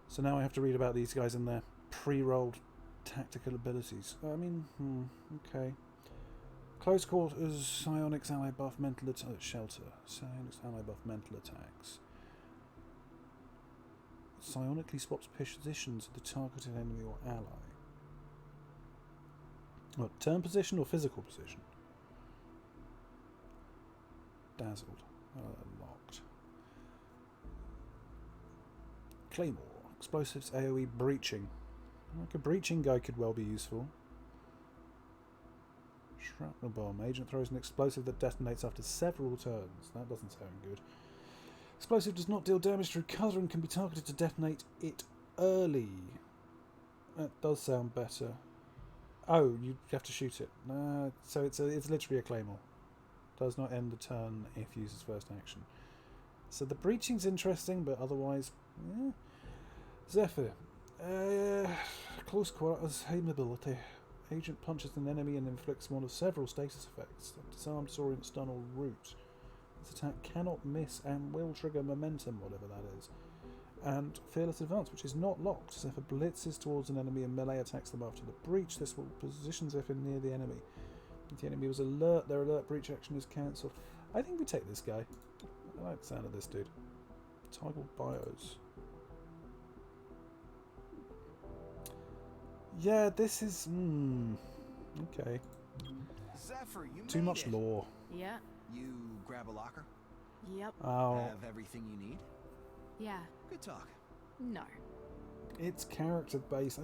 So now I have to read about these guys and their pre-rolled tactical abilities. I mean, okay. Close quarters, psionics ally buff mental shelter. Psionics ally buff mental attacks. Psionically swaps positions of the targeted enemy or ally. What, turn position or physical position? Dazzled. Locked. Claymore. Explosives AoE breaching. Like a breaching guy could well be useful. Shrapnel bomb. Agent throws an explosive that detonates after several turns. That doesn't sound good. Explosive does not deal damage through cover and can be targeted to detonate it early. That does sound better. Oh, you have to shoot it. So it's literally a claymore. Does not end the turn if uses first action. So the breaching's interesting, but otherwise, yeah. Zephyr. Close quarters, high mobility. Agent punches an enemy and inflicts one of several status effects. Disarm, disorient, stun, or root. This attack cannot miss and will trigger momentum, whatever that is. And Fearless Advance, which is not locked. Zephyr blitzes towards an enemy and melee attacks them after the breach. This will position Zephyr near the enemy. If the enemy was alert, their alert breach action is cancelled. I think we take this guy. I like the sound of this dude. Toggle bios. Yeah, this is... okay. Zephyr, you Too made much it. lore. Yeah. You grab a locker? Yep. Oh, Have everything you need? Yeah. Good talk. No. it's character based.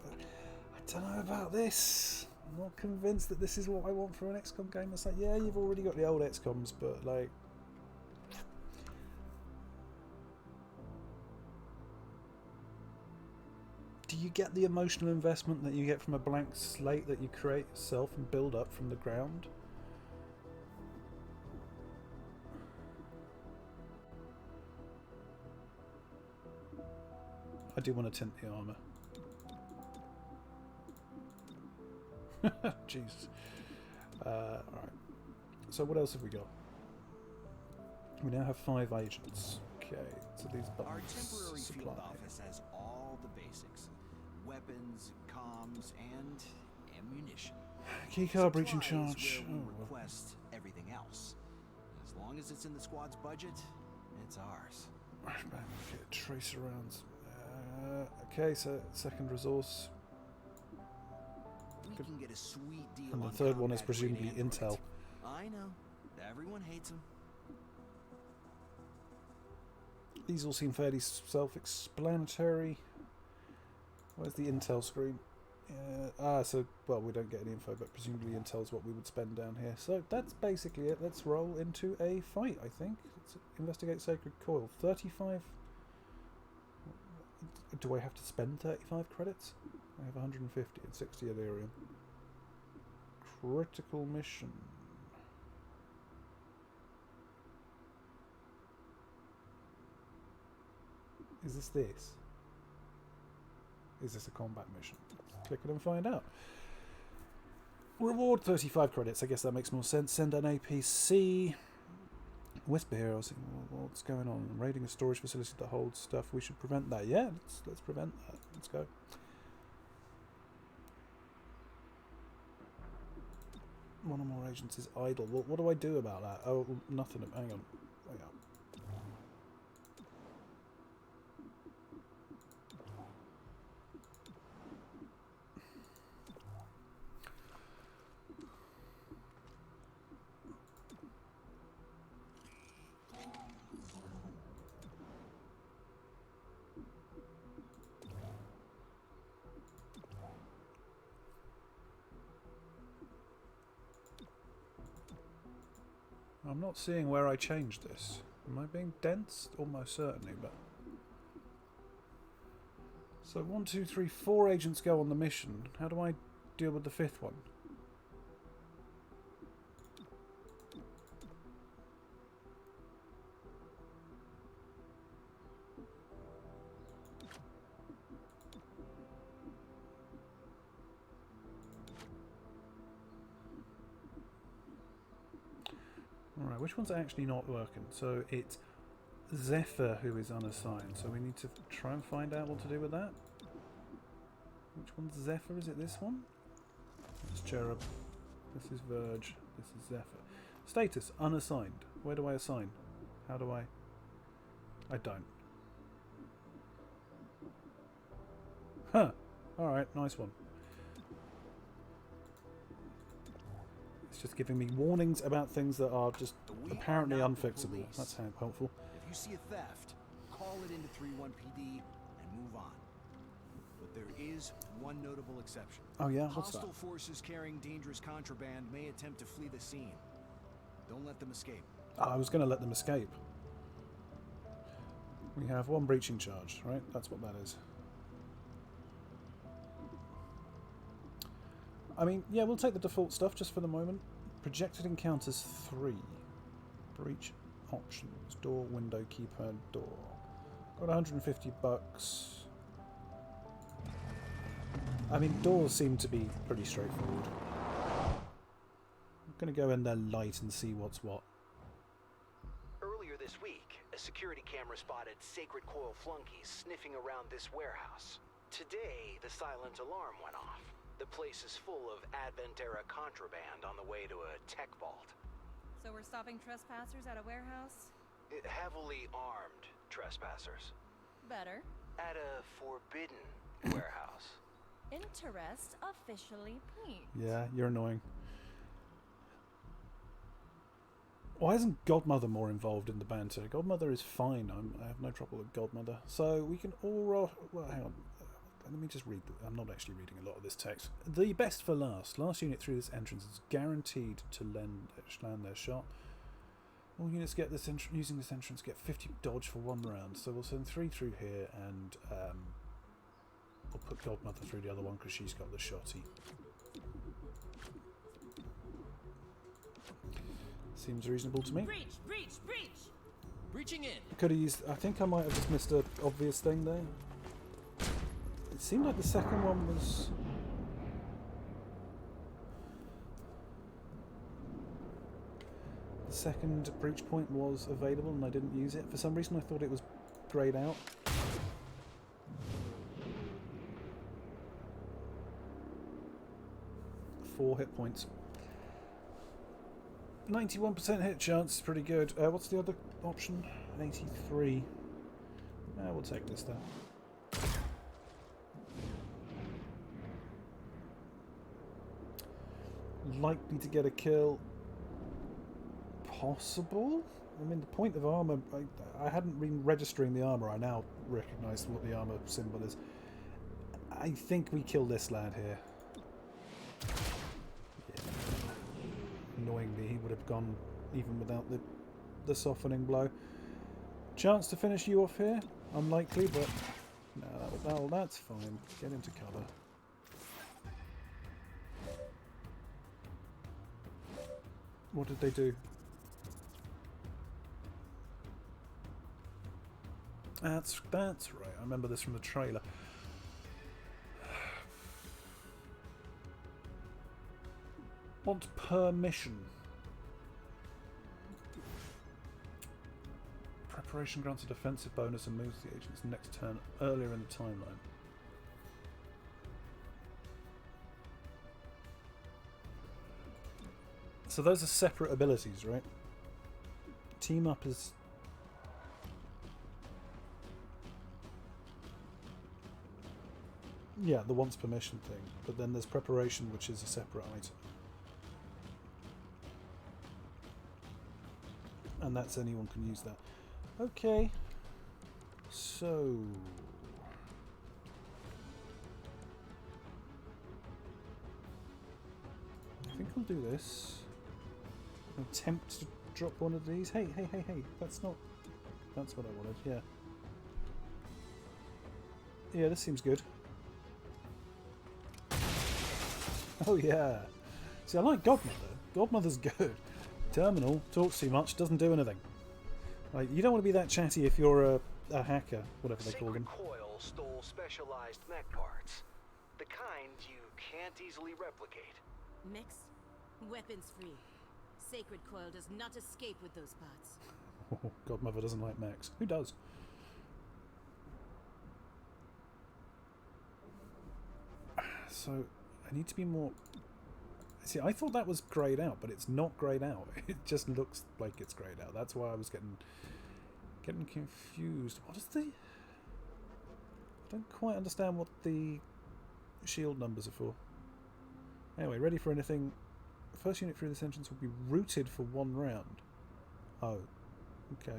I don't know about this. I'm not convinced that this is what I want for an XCOM game. It's like, yeah, you've already got the old XCOMs, but like... do you get the emotional investment that you get from a blank slate that you create yourself and build up from the ground? I do want to tint the armour. Jesus. Alright. So what else have we got? We now have 5 agents. Okay, so these buttons. Our temporary supply. field office has all the basics. Weapons, comms, and ammunition. Keycard breaching Supply is charge. where we Oh, well. request everything else. As long as it's in the squad's budget, it's ours. Okay, tracer rounds. Okay, so second resource. We can get a sweet deal And the on third one is combat presumably grade Intel. androids. I know. Everyone hates them. These all seem fairly self-explanatory. Where's the Intel screen? So, well, we don't get any info, but presumably Intel's what we would spend down here. So that's basically it. Let's roll into a fight, I think. Let's investigate Sacred Coil. 35... Do I have to spend 35 credits? I have 150 and 60 Ethereum. Critical mission. Is this this? Is this a combat mission? Let's click it and find out. Reward 35 credits. I guess that makes more sense. Send an APC. Whisper here. I was thinking, well, what's going on? Raiding a storage facility that holds stuff. We should prevent that. Yeah, let's prevent that. Let's go. One or more agents is idle. Well, what do I do about that? Oh, nothing. Hang on. Hang on. I'm not seeing where I changed this. Am I being dense? Almost certainly, but... So 1, 2, 3, 4 agents go on the mission. How do I deal with the 5th one? Alright, which one's actually not working? So it's Zephyr who is unassigned, so we need to try and find out what to do with that. Which one's Zephyr? Is it this one? It's Cherub. This is Verge. This is Zephyr. Status, unassigned. Where do I assign? How do I... I don't. Huh. Alright, nice one. It's just giving me warnings about things that are just apparently unfixable. That's helpful. If you see a theft, call it into 3-1 PD and move on. But there is one notable exception. Oh yeah? What's that? Hostile forces carrying dangerous contraband may attempt to flee the scene. Don't let them escape. Oh, I was going to let them escape. We have 1 breaching charge, right? That's what that is. I mean, yeah, we'll take the default stuff just for the moment. Projected encounters 3. Breach options. Door, window, keypad, door. Got 150 bucks. I mean, doors seem to be pretty straightforward. I'm going to go in there light and see what's what. Earlier this week, a security camera spotted Sacred Coil flunkies sniffing around this warehouse. Today, the silent alarm went off. The place is full of Advent-era contraband on the way to a tech vault. So we're stopping trespassers at a warehouse? Heavily armed trespassers. Better. At a forbidden warehouse. Interest officially peaked. Yeah, you're annoying. Why isn't Godmother more involved in the banter? Godmother is fine. I have no trouble with Godmother. So we can all... Well, hang on. Let me just read. I'm not actually reading a lot of this text. The best for last. Last unit through this entrance is guaranteed to land their shot. All units get this using this entrance get 50 dodge for 1 round. So we'll send 3 through here, and we'll put Godmother through the other one because she's got the shotty. Seems reasonable to me. Breach! Breach! Breach! Breaching in. Could have used. I think I might have just missed an obvious thing there. It seemed like the second one was... The second breach point was available and I didn't use it. For some reason I thought it was greyed out. Four hit points. 91% hit chance, pretty good. What's the other option? 83. We'll take this then. Likely to get a kill. Possible? I mean, the point of armour... I hadn't been registering the armour. I now recognise what the armour symbol is. I think we kill this lad here. Yeah. Annoyingly, he would have gone even without the softening blow. Chance to finish you off here? Unlikely, but... No, that's fine. Get into cover. What did they do? That's right. I remember this from the trailer. Want permission. Preparation grants a defensive bonus and moves the agent's next turn earlier in the timeline. So those are separate abilities, right? Team up is... Yeah, the wants permission thing. But then there's preparation, which is a separate item. And that's anyone can use that. Okay. So... I think I'll do this. Attempt to drop one of these. Hey, hey, hey, hey. That's not... That's what I wanted, yeah. Yeah, this seems good. Oh, yeah. See, I like Godmother. Godmother's good. Terminal talks too much, doesn't do anything. Like, you don't want to be that chatty if you're a hacker, whatever they call them. Sacred Coil stole specialized mech parts. The kind you can't easily replicate. Mechs? Weapons free. Sacred Coil does not escape with those parts. Oh, Godmother doesn't like mechs. Who does? So, I need to be more... See, I thought that was greyed out, but it's not greyed out. It just looks like it's greyed out. That's why I was getting confused. What is the... I don't quite understand what the shield numbers are for. Anyway, ready for anything. The first unit through this entrance will be routed for 1 round. Oh, okay.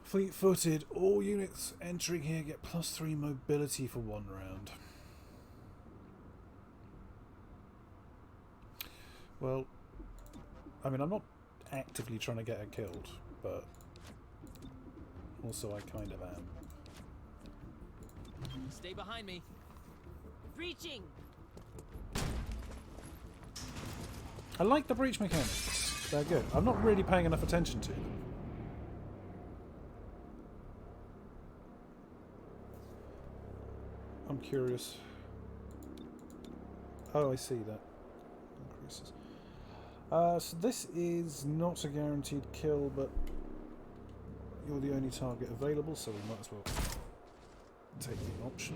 Fleet-footed. All units entering here get +3 mobility for 1 round. Well, I mean, I'm not actively trying to get her killed, but also I kind of am. Stay behind me. Breaching. I like the breach mechanics. They're good. I'm not really paying enough attention to them. I'm curious. Oh, I see that. Increases. So this is not a guaranteed kill, but you're the only target available, so we might as well take the option.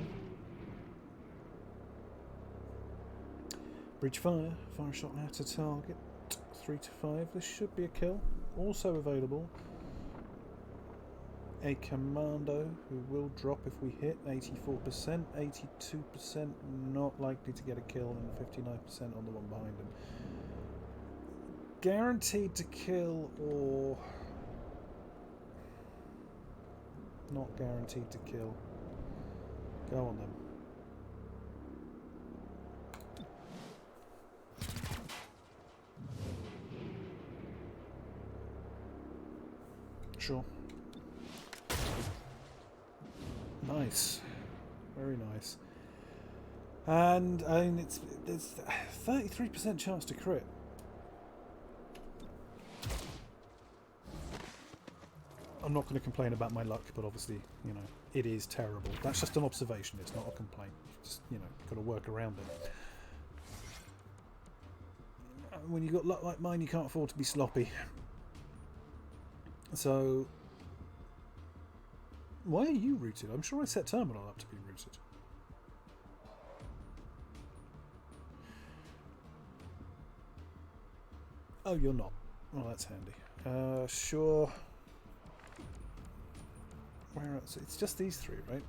Breach fire. Fire shot at a target. 3 to 5. This should be a kill. Also available, a commando who will drop if we hit. 84%, 82%, not likely to get a kill, and 59% on the one behind him. Guaranteed to kill or not guaranteed to kill. Go on then. Sure. Nice. Very nice. And I mean, it's 33% chance to crit. I'm not going to complain about my luck, but obviously, you know, it is terrible. That's just an observation. It's not a complaint. Just, you know, got to work around it. When you've got luck like mine, you can't afford to be sloppy. So, why are you rooted? I'm sure I set terminal up to be rooted. Oh, you're not. Well, that's handy. Sure. Where else? It's just these 3, right?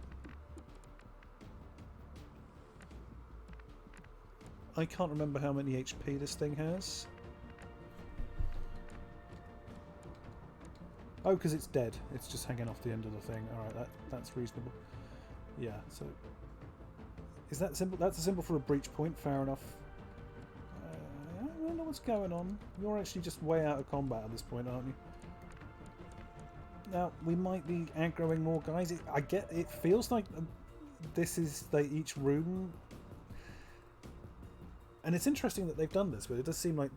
I can't remember how many HP this thing has. Oh, because it's dead. It's just hanging off the end of the thing. Alright, that's reasonable. Yeah, so... Is that simple? That's a symbol for a breach point, fair enough. I don't know what's going on. You're actually just way out of combat at this point, aren't you? Now, we might be aggroing more guys. It feels like this is each room... And it's interesting that they've done this, but it does seem like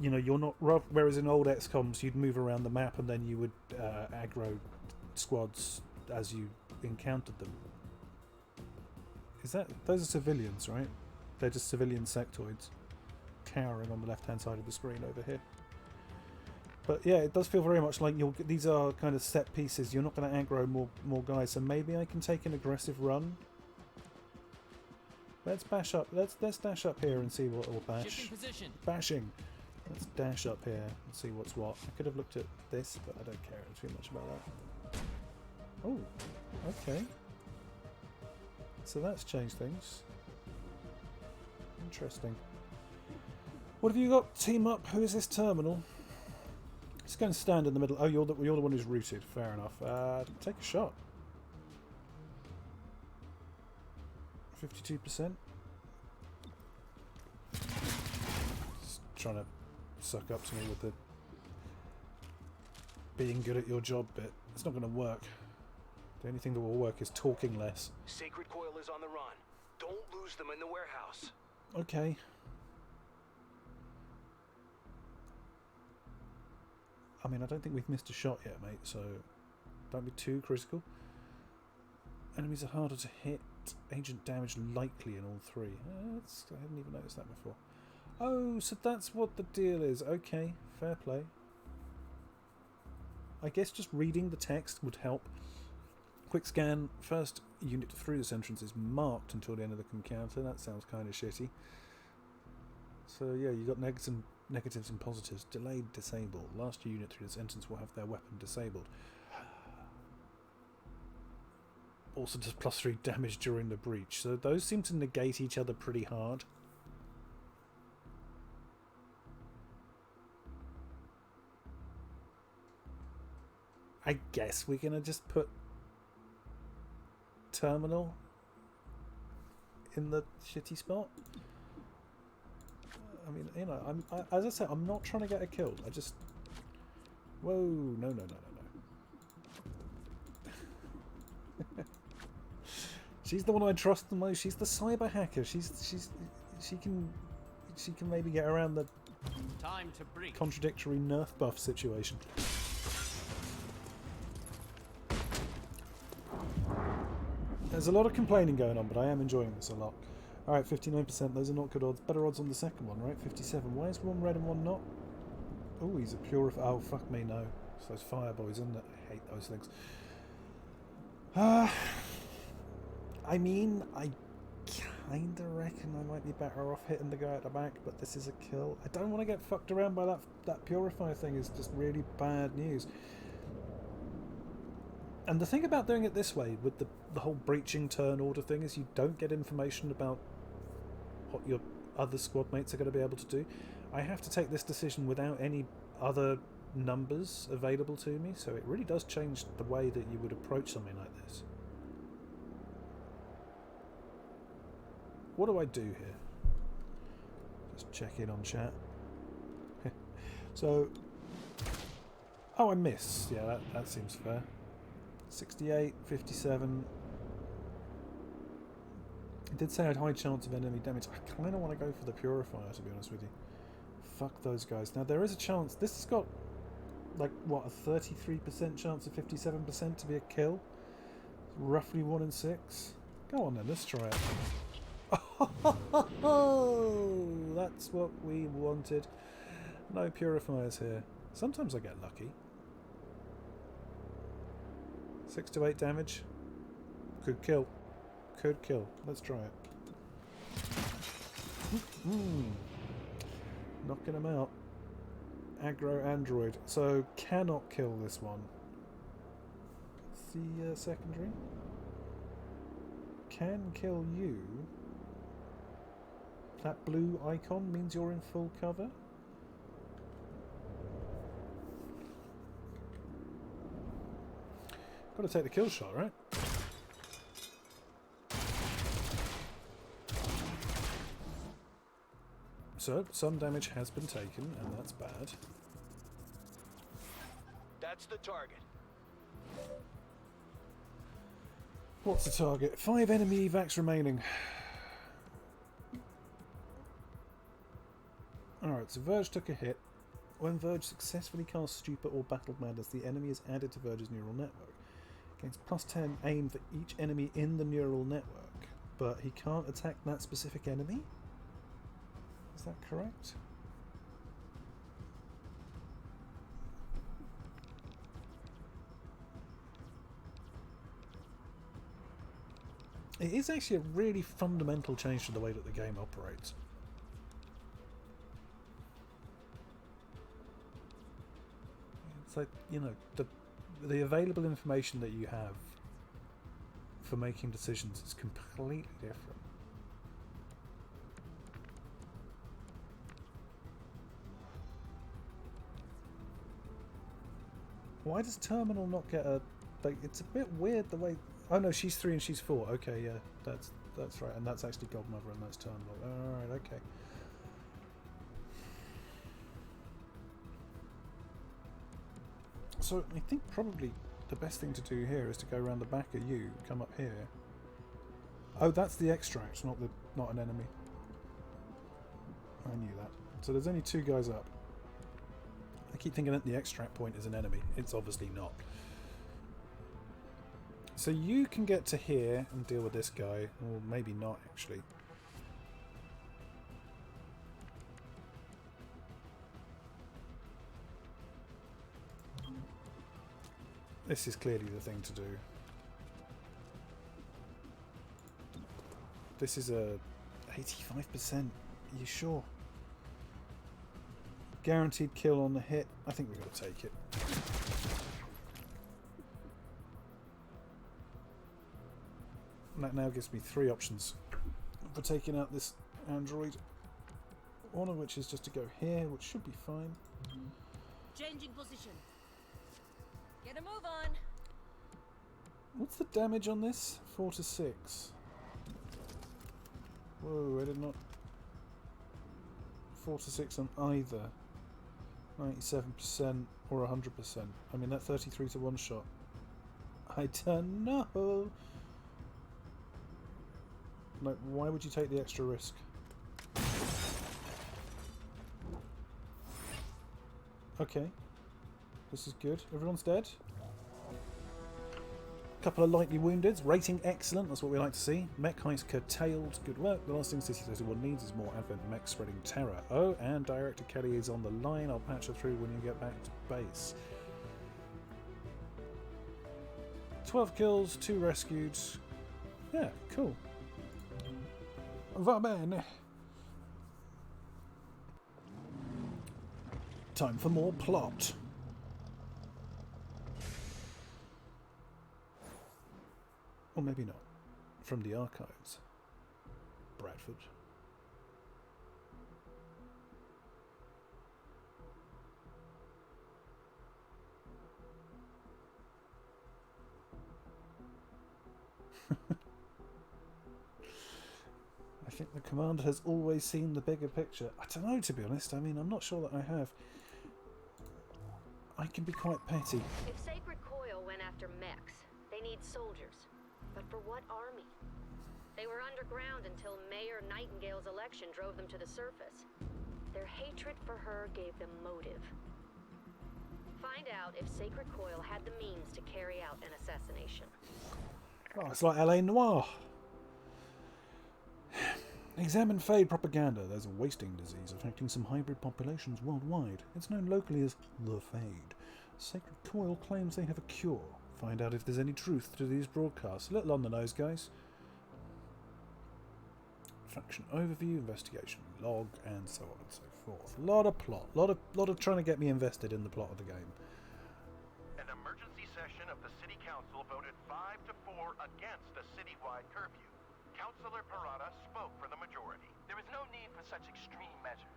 you know, you're not. Whereas in old XComs, you'd move around the map and then you would aggro squads as you encountered them. Is that those are civilians, right? They're just civilian sectoids cowering on the left-hand side of the screen over here. But yeah, it does feel very much like these are kind of set pieces. You're not going to aggro more guys, so maybe I can take an aggressive run. Let's bash up. Let's dash up here and see what will bash. Bashing. Let's dash up here and see what's what. I could have looked at this, but I don't care too much about that. Oh, okay. So that's changed things. Interesting. What have you got? Team up. Who is this terminal? Just go and stand in the middle. Oh, you're the one who's routed. Fair enough. Take a shot. 52%. Just trying to suck up to me with the being good at your job bit. It's not going to work. The only thing that will work is talking less. Sacred Coil is on the run. Don't lose them in the warehouse. Okay. I mean, I don't think we've missed a shot yet, mate, so don't be too critical. Enemies are harder to hit. Agent damage likely in all three. I hadn't even noticed that before. Oh, so that's what the deal is. Okay, fair play. I guess just reading the text would help. Quick scan. First unit through this entrance is marked until the end of the encounter. That sounds kind of shitty. So yeah, you got negatives and positives. Delayed, disabled. Last unit through this entrance will have their weapon disabled. Also does +3 damage during the breach. So those seem to negate each other pretty hard. I guess we're going to just put terminal in the shitty spot. I mean, you know, as I said, I'm not trying to get her killed. I just... Whoa, no. She's the one I trust the most. She's the cyber hacker. She can maybe get around the contradictory nerf buff situation. There's a lot of complaining going on, but I am enjoying this a lot. Alright, 59%. Those are not good odds. Better odds on the second one, right? 57. Why is one red and one not? Oh, he's a purifier. Oh, fuck me, no. It's those fire boys, isn't it? I hate those things. I mean, I kinda reckon I might be better off hitting the guy at the back, but this is a kill. I don't want to get fucked around by that purifier thing. Is just really bad news. And the thing about doing it this way, with the whole breaching turn order thing, is you don't get information about what your other squad mates are going to be able to do. I have to take this decision without any other numbers available to me, so it really does change the way that you would approach something like this. What do I do here? Just check in on chat. So, oh, I miss. Yeah, that seems fair. 68, 57. It did say I had high chance of enemy damage. I kind of want to go for the purifier, to be honest with you. Fuck those guys. Now, there is a chance. This has got, like, what, a 33% chance of 57% to be a kill? Roughly 1 in 6. Go on then, let's try it. Oh, that's what we wanted. No purifiers here. Sometimes I get lucky. 6 to 8 damage. Could kill. Could kill. Let's try it. Knocking him out. Aggro android. So cannot kill this one. What's the secondary? Can kill you. That blue icon means you're in full cover. Got to take the kill shot, right? So, some damage has been taken, and that's bad. That's the target. What's the target? 5 enemy evacs remaining. Alright, so Verge took a hit. When Verge successfully casts Stupor or Battled Madness, the enemy is added to Verge's neural network. Gains +10 aim for each enemy in the neural network. But he can't attack that specific enemy? Is that correct? It is actually a really fundamental change to the way that the game operates. It's like, you know, the available information that you have for making decisions is completely different. Why does Terminal not get a... Like, it's a bit weird the way... Oh no, she's 3 and she's 4. Okay, yeah, that's right. And that's actually Godmother and that's Terminal. Alright, okay. So I think probably the best thing to do here is to go around the back of you, come up here. Oh, that's the extract, not an enemy. I knew that. So there's only 2 guys up. I keep thinking that the extract point is an enemy. It's obviously not. So you can get to here and deal with this guy, or maybe not actually. This is clearly the thing to do. This is a 85%. Are you sure? Guaranteed kill on the hit. I think we've got to take it. And that now gives me 3 options for taking out this android. One of which is just to go here, which should be fine. Changing position. Get a move on. What's the damage on this? 4 to 6. Whoa, I did not... 4 to 6 on either. 97% or 100%. I mean, that 33 to 1 shot. I don't know. Like, why would you take the extra risk? Okay. This is good. Everyone's dead. Couple of lightly wounded. Rating excellent. That's what we like to see. Mech heist curtailed. Good work. The last thing City 31 needs is more Advent mech spreading terror. Oh, and Director Kelly is on the line. I'll patch her through when you get back to base. 12 kills, 2 rescued. Yeah, cool. Va bene. Time for more plot. Or maybe not. From the archives. Bradford. I think the commander has always seen the bigger picture. I don't know, to be honest. I mean, I'm not sure that I have. I can be quite petty. If Sacred Coil went after mechs, they need soldiers. But for what army? They were underground until Mayor Nightingale's election drove them to the surface. Their hatred for her gave them motive. Find out if Sacred Coil had the means to carry out an assassination. Oh, it's like LA Noire. Examine Fade propaganda. There's a wasting disease affecting some hybrid populations worldwide. It's known locally as the Fade. Sacred Coil claims they have a cure. Find out if there's any truth to these broadcasts. A little on the nose, guys. Faction overview, investigation log, and so on and so forth. A lot of plot. A lot of trying to get me invested in the plot of the game. An emergency session of the City Council voted 5 to 4 against a citywide curfew. Councilor Parada spoke for the majority. There is no need for such extreme measures.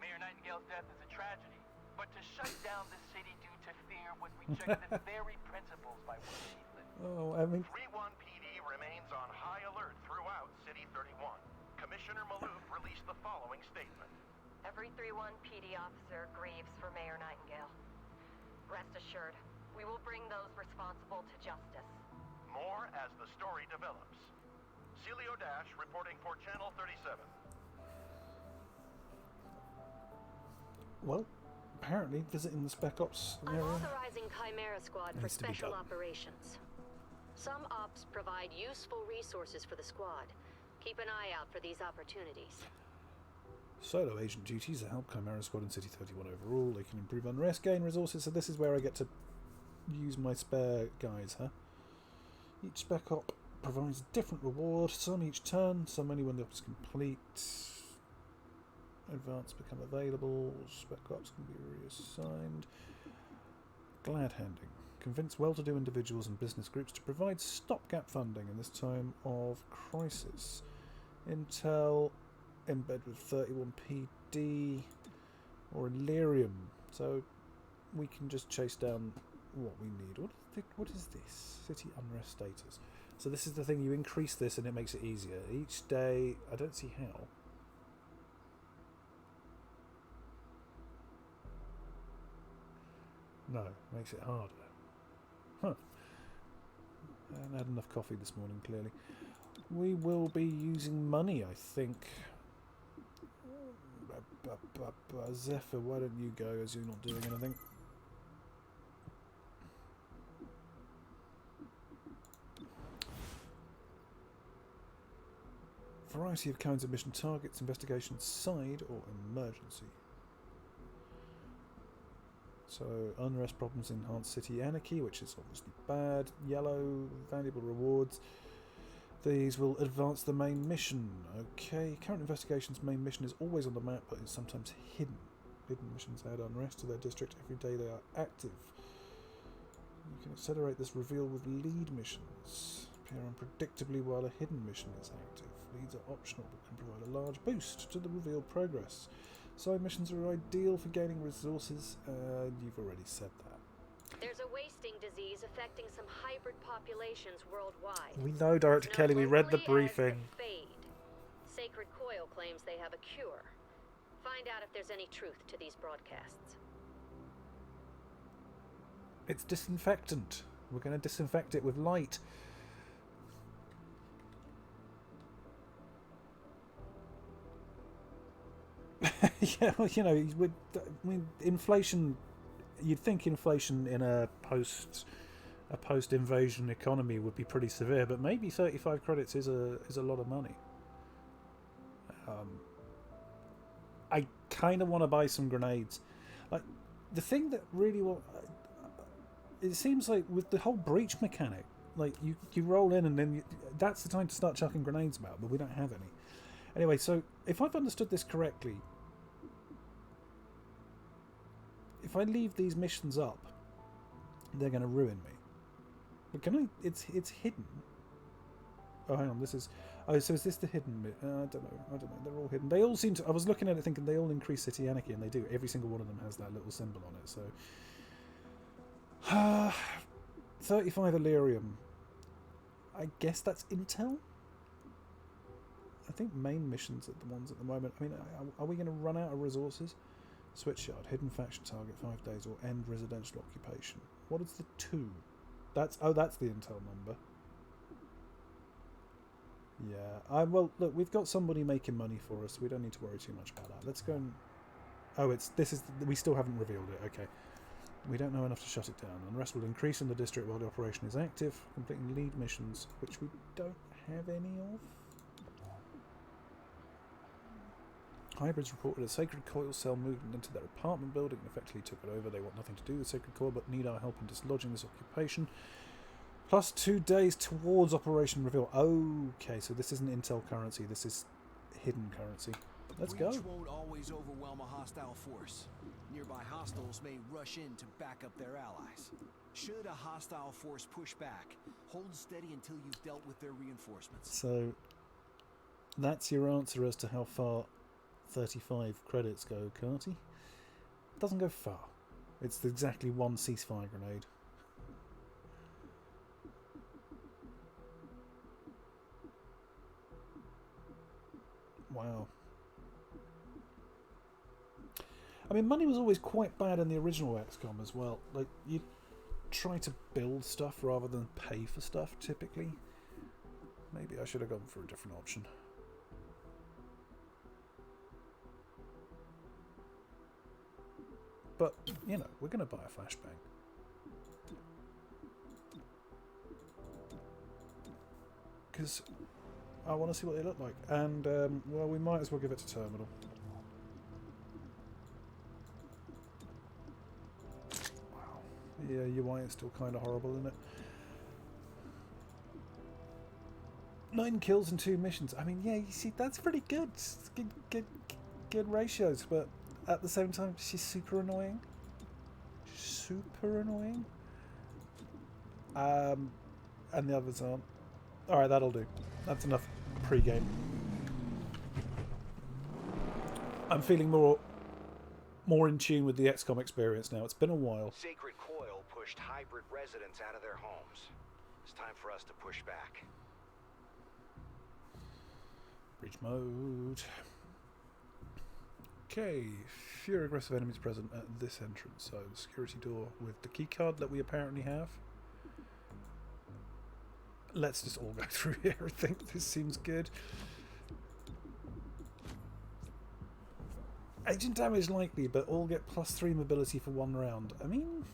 Mayor Nightingale's death is a tragedy, but to shut down the city due to fear would reject the very principles by which she lived. Oh, I mean... 3-1 PD remains on high alert throughout City 31. Commissioner Maloof released the following statement. Every 3-1 PD officer grieves for Mayor Nightingale. Rest assured, we will bring those responsible to justice. More as the story develops. Celio Dash reporting for Channel 37. well, apparently visiting the Spec Ops I'm area authorizing Chimera Squad for needs to be special done. operations. Some ops provide useful resources for the squad. Keep an eye out for these opportunities. Solo agent duties to help Chimera Squad and City 31 overall. They can improve unrest, gain resources, so this is where I get to use my spare guys, huh? Each Spec Op provides a different reward, some each turn, some only when the op is complete. Advance become available, Spec Ops can be reassigned. Glad handing. Convince well-to-do individuals and business groups to provide stopgap funding in this time of crisis. Intel, embed with 31 PD or Illyrium, so we can just chase down what we need. What is this? City unrest status. So this is the thing, you increase this and it makes it easier. Each day, I don't see how. No, makes it harder. Huh. I haven't had enough coffee this morning, clearly. We will be using money, I think. Zephyr, why don't you go as you're not doing anything? Variety of kinds of mission targets, investigation, side, or emergency. So, unrest problems enhance city anarchy, which is obviously bad. Yellow, valuable rewards. These will advance the main mission. Okay, current investigation's main mission is always on the map, but is sometimes hidden. Hidden missions add unrest to their district every day they are active. You can accelerate this reveal with lead missions. Appear unpredictably while a hidden mission is active. Leads are optional but can provide a large boost to the reveal progress. Side missions are ideal for gaining resources, and you've already said that. There's a wasting disease affecting some hybrid populations worldwide. We know, Director Kelly, we read the briefing. Fade. Sacred Coil claims they have a cure. Find out if there's any truth to these broadcasts. It's disinfectant. We're going to disinfect it with light. Yeah, well, you know, I mean, inflation. You'd think inflation in a post-invasion economy would be pretty severe, but maybe 35 credits is a lot of money. I kind of want to buy some grenades. Like the thing that really it seems like with the whole breach mechanic, like you roll in and then that's the time to start chucking grenades about, but we don't have any. Anyway, so if I've understood this correctly, if I leave these missions up, they're going to ruin me. But can I? It's hidden. Oh, hang on. This is. Oh, so is this the hidden bit? I don't know. They're all hidden. They all seem to. I was looking at it thinking they all increase city anarchy, and they do. Every single one of them has that little symbol on it. So, 35 Illyrium. I guess that's Intel. I think main missions are the ones at the moment. I mean, are we going to run out of resources? Switchyard, hidden faction target 5 days, or end residential occupation. What is the 2? That's the Intel number. Yeah. Well, look, we've got somebody making money for us. We don't need to worry too much about that. Let's go and. Oh, we still haven't revealed it. Okay. We don't know enough to shut it down. Unrest will increase in the district while the operation is active, completing lead missions, which we don't have any of. Hybrids reported a Sacred Coil cell movement into their apartment building and effectively took it over. They want nothing to do with Sacred Coil, but need our help in dislodging this occupation. Plus 2 days towards Operation Reveal. Okay, so this isn't Intel currency. This is hidden currency. Let's go. Breach won't always overwhelm a hostile force. Nearby hostiles may rush in to back up their allies. Should a hostile force push back, hold steady until you've dealt with their reinforcements. So that's your answer as to how far 35 credits go, Carty. Doesn't go far. It's exactly one ceasefire grenade. Wow. I mean, money was always quite bad in the original XCOM as well. Like, you try to build stuff rather than pay for stuff, typically. Maybe I should have gone for a different option. But, you know, we're going to buy a flashbang. Because I want to see what they look like. And, well, we might as well give it to Terminal. Wow. Yeah, UI is still kind of horrible, isn't it? 9 kills and 2 missions. I mean, yeah, you see, that's pretty good. It's good ratios, but at the same time, she's super annoying. Super annoying. And the others aren't. Alright, that'll do. That's enough pre-game. I'm feeling more in tune with the XCOM experience now. It's been a while. Sacred Coil pushed hybrid residents out of their homes. It's time for us to push back. Breach mode. Okay, fewer aggressive enemies present at this entrance. So, the security door with the key card that we apparently have. Let's just all go through here. I think this seems good. Agent damage likely, but all get +3 mobility for 1 round. I mean,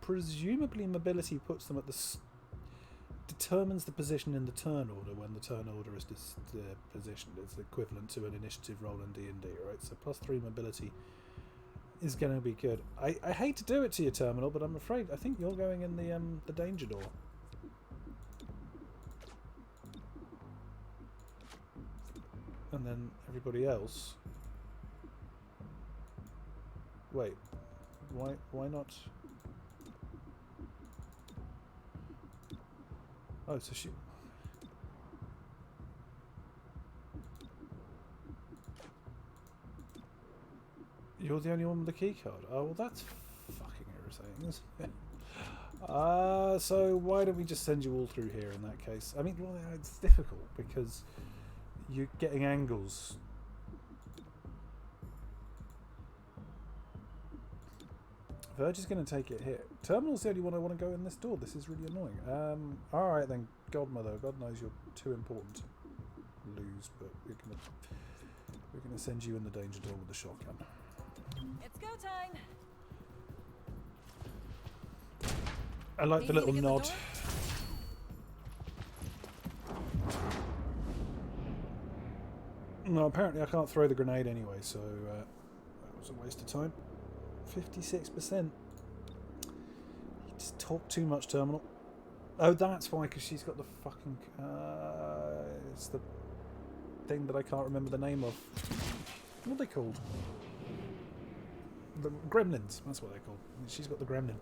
presumably mobility puts them at the determines the position in the turn order when the turn order is positioned. It's equivalent to an initiative roll in D&D, right? So +3 mobility is going to be good. I hate to do it to your Terminal, but I'm afraid I think you're going in the danger door. And then everybody else. Wait, why not? Oh, so she. You're the only one with the key card. Oh, well, that's fucking irritating, isn't it? So why don't we just send you all through here in that case? I mean, well, it's difficult because you're getting angles. Verge is going to take it here. Terminal's the only one I want to go in this door. This is really annoying. Alright then, Godmother. God knows you're too important to lose, but we're gonna send you in the danger door with the shotgun. It's go time. I like the little nod. No, apparently I can't throw the grenade anyway, so that was a waste of time. 56%. You just talk too much, Terminal. Oh, that's why, because she's got the fucking... it's the thing that I can't remember the name of. What are they called? The gremlins. That's what they're called. She's got the gremlin.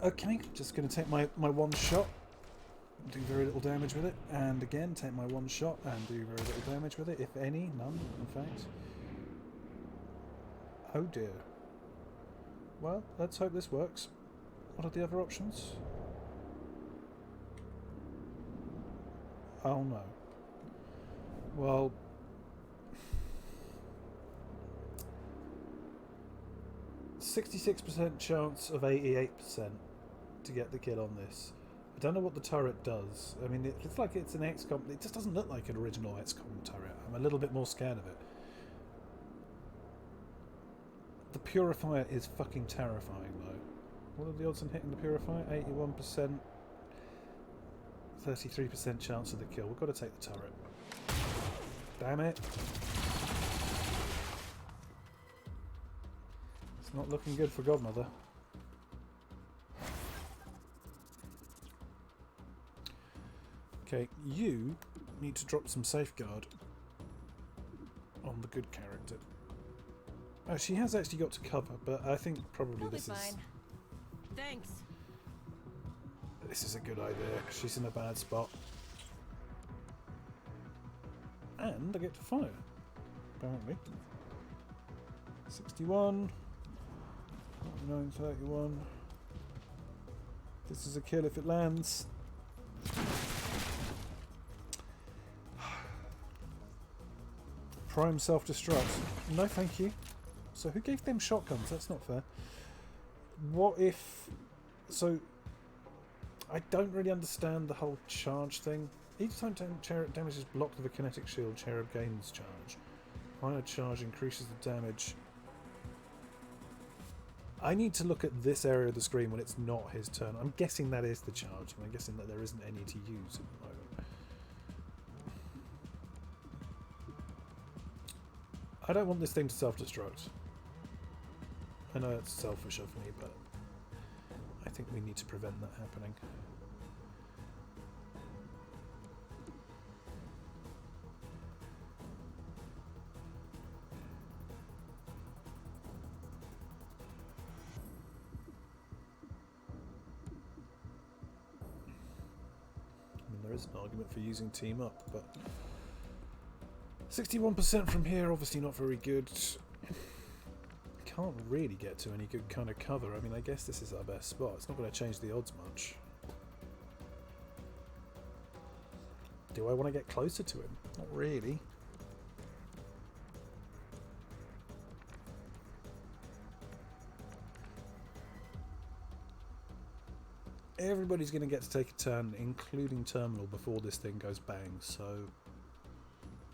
Okay, just going to take my one shot. Do very little damage with it. And again, take my one shot and do very little damage with it. If any, none, in fact. Oh dear. Well, let's hope this works. What are the other options? Oh no. Well... 66% chance of 88% to get the kill on this. I don't know what the turret does. I mean, it's like it's an XCOM. It just doesn't look like an original XCOM turret. I'm a little bit more scared of it. The Purifier is fucking terrifying, though. What are the odds on hitting the Purifier? 81%. 33% chance of the kill. We've got to take the turret. Damn it. It's not looking good for Godmother. Okay, you need to drop some safeguard on the good character. Oh, she has actually got to cover, but I think probably this is... Thanks. This is a good idea. She's in a bad spot. And I get to fire, apparently. 61. 49, 31. This is a kill if it lands. Prime self-destruct. No, thank you. So who gave them shotguns? That's not fair. What if... So, I don't really understand the whole charge thing. Each time Cherub damages blocked with a kinetic shield, Cherub gains charge. Higher charge increases the damage. I need to look at this area of the screen when it's not his turn. I'm guessing that is the charge, and I'm guessing that there isn't any to use at the moment. I don't want this thing to self-destruct. I know it's selfish of me, but I think we need to prevent that happening. There is an argument for using team up, but 61% from here, obviously not very good. Can't really get to any good kind of cover. I mean, I guess this is our best spot. It's not going to change the odds much. Do I want to get closer to him? Not really. Everybody's going to get to take a turn, including Terminal, before this thing goes bang, so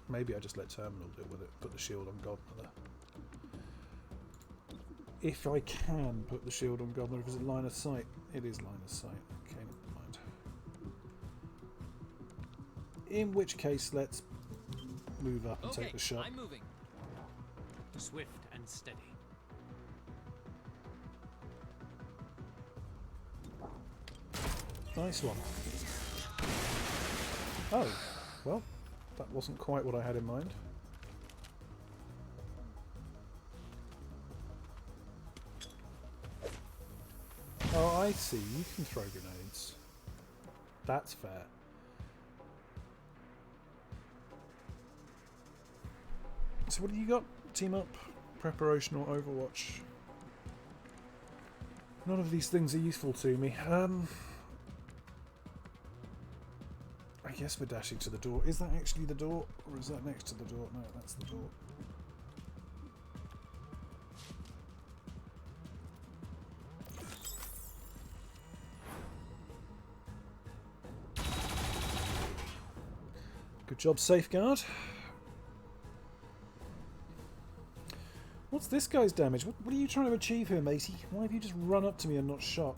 maybe I just let Terminal deal with it. Put the shield on Godmother. If I can put the shield on Godmother, is it line of sight? It is line of sight. Okay, never mind. In which case, let's move up and take the shot. I'm moving. Swift and steady. Nice one. Oh, well, that wasn't quite what I had in mind. Oh, I see. You can throw grenades. That's fair. So what do you got? Team up, preparation, or Overwatch? None of these things are useful to me. I guess we're dashing to the door. Is that actually the door? Or is that next to the door? No, that's the door. Good job, Safeguard. What's this guy's damage? What are you trying to achieve here, matey? Why have you just run up to me and not shot?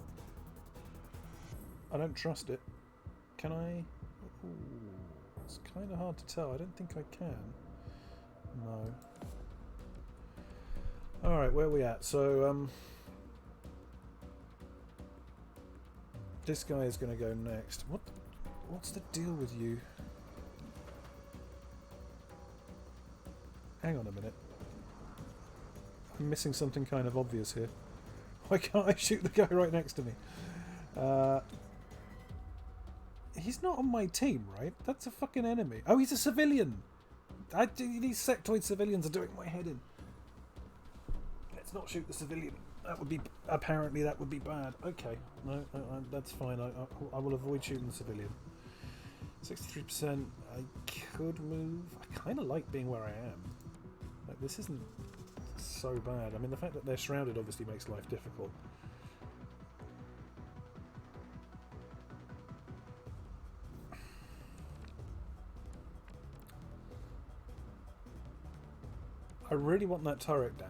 I don't trust it. Can I? Ooh, it's kind of hard to tell. I don't think I can. No. Alright, where are we at? So, this guy is going to go next. What's the deal with you? Hang on a minute. I'm missing something kind of obvious here. Why can't I shoot the guy right next to me? He's not on my team, right? That's a fucking enemy. Oh, he's a civilian! These sectoid civilians are doing my head in. Let's not shoot the civilian. That would be... Apparently that would be bad. Okay. No, that's fine. I will avoid shooting the civilian. 63%. I could move. I kind of like being where I am. Like, this isn't so bad. I mean, the fact that they're shrouded obviously makes life difficult. I really want that turret down.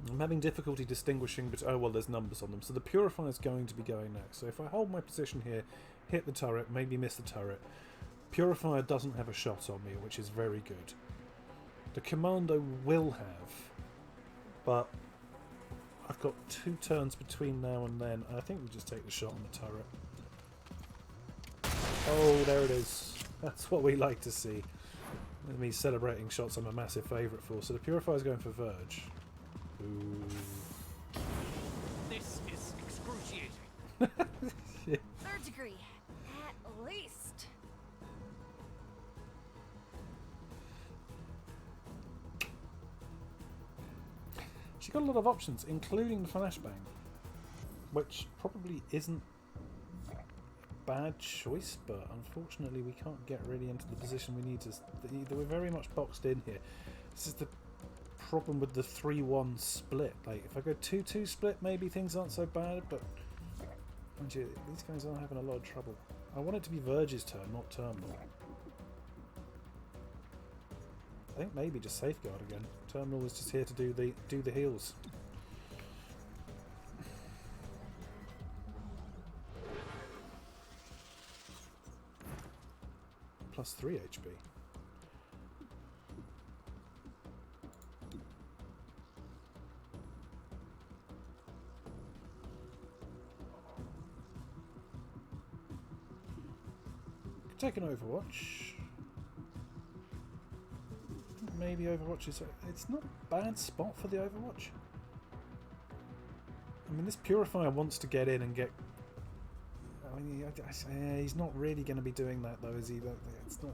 I'm having difficulty distinguishing between... Oh, well, there's numbers on them. So the Purifier's going to be going next. So if I hold my position here, hit the turret, maybe miss the turret, Purifier doesn't have a shot on me, which is very good. The Commando will have, but I've got 2 turns between now and then. I think we just take the shot on the turret. Oh, there it is. That's what we like to see. Me celebrating shots I'm a massive favourite for. So the Purifier's going for Verge. Ooh. This is excruciating. Yeah. 3rd degree, at least. She got a lot of options, including the flashbang, which probably isn't a bad choice, but unfortunately we can't get really into the position we need to. We're very much boxed in here. This is the problem with the 3-1 split. Like, if I go 2-2 split, maybe things aren't so bad, but mind you, these guys are having a lot of trouble. I want it to be Verge's turn, not Terminal. I think maybe just Safeguard again. Terminal was just here to do the heals. Plus 3 HP. Could take an Overwatch. Maybe Overwatch is... It's not a bad spot for the Overwatch. I mean, this Purifier wants to get in and get... I mean, he's not really going to be doing that, though, is he? It's not...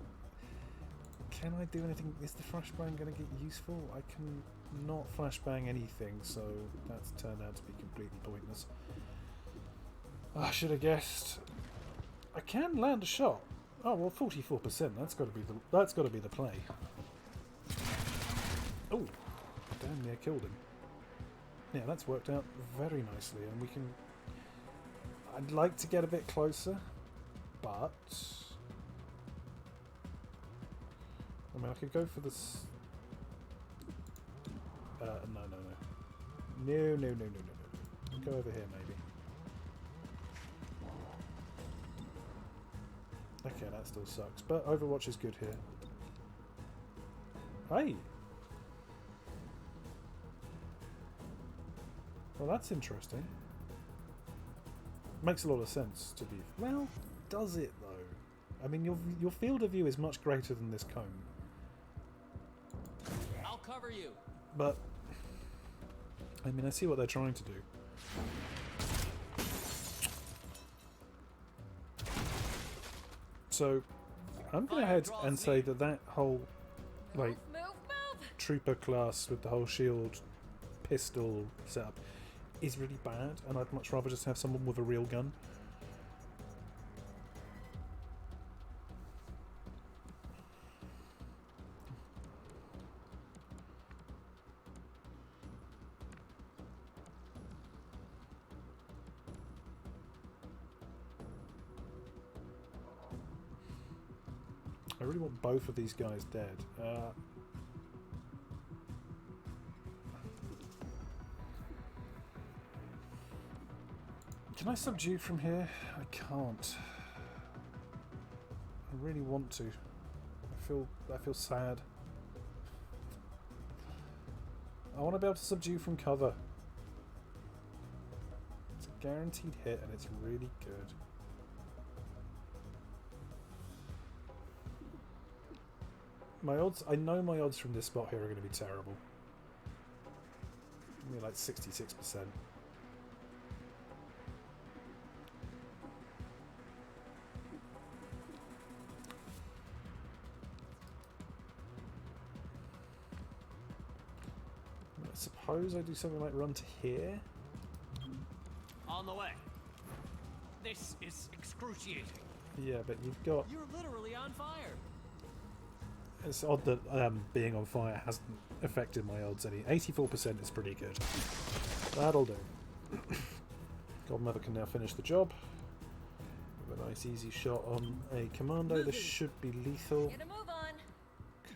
Can I do anything? Is the flashbang going to get useful? I can not flashbang anything, so that's turned out to be completely pointless. I should have guessed. I can land a shot. Oh well, 44%. That's got to be the play. Oh, damn near killed him. Yeah, that's worked out very nicely, and we can... I'd like to get a bit closer, but... I mean, I could go for this... No. No. Go over here, maybe. Okay, that still sucks, but Overwatch is good here. Hey! Well, that's interesting. Makes a lot of sense to be... Well, does it though? I mean, your field of view is much greater than this cone. I'll cover you. But I mean, I see what they're trying to do. So I'm going to head and say that whole like trooper class with the whole shield pistol setup is really bad, and I'd much rather just have someone with a real gun. I really want both of these guys dead. Can I subdue from here? I can't. I really want to. I feel sad. I want to be able to subdue from cover. It's a guaranteed hit and it's really good. My odds, I know my odds from this spot here are going to be terrible. Maybe like 66%. I suppose I do something like run to here. On the way. This is excruciating. Yeah, but you've got... You're literally on fire. It's odd that being on fire hasn't affected my odds any. 84% is pretty good. That'll do. Godmother can now finish the job. With a nice easy shot on a commando. This should be lethal. Get a move on.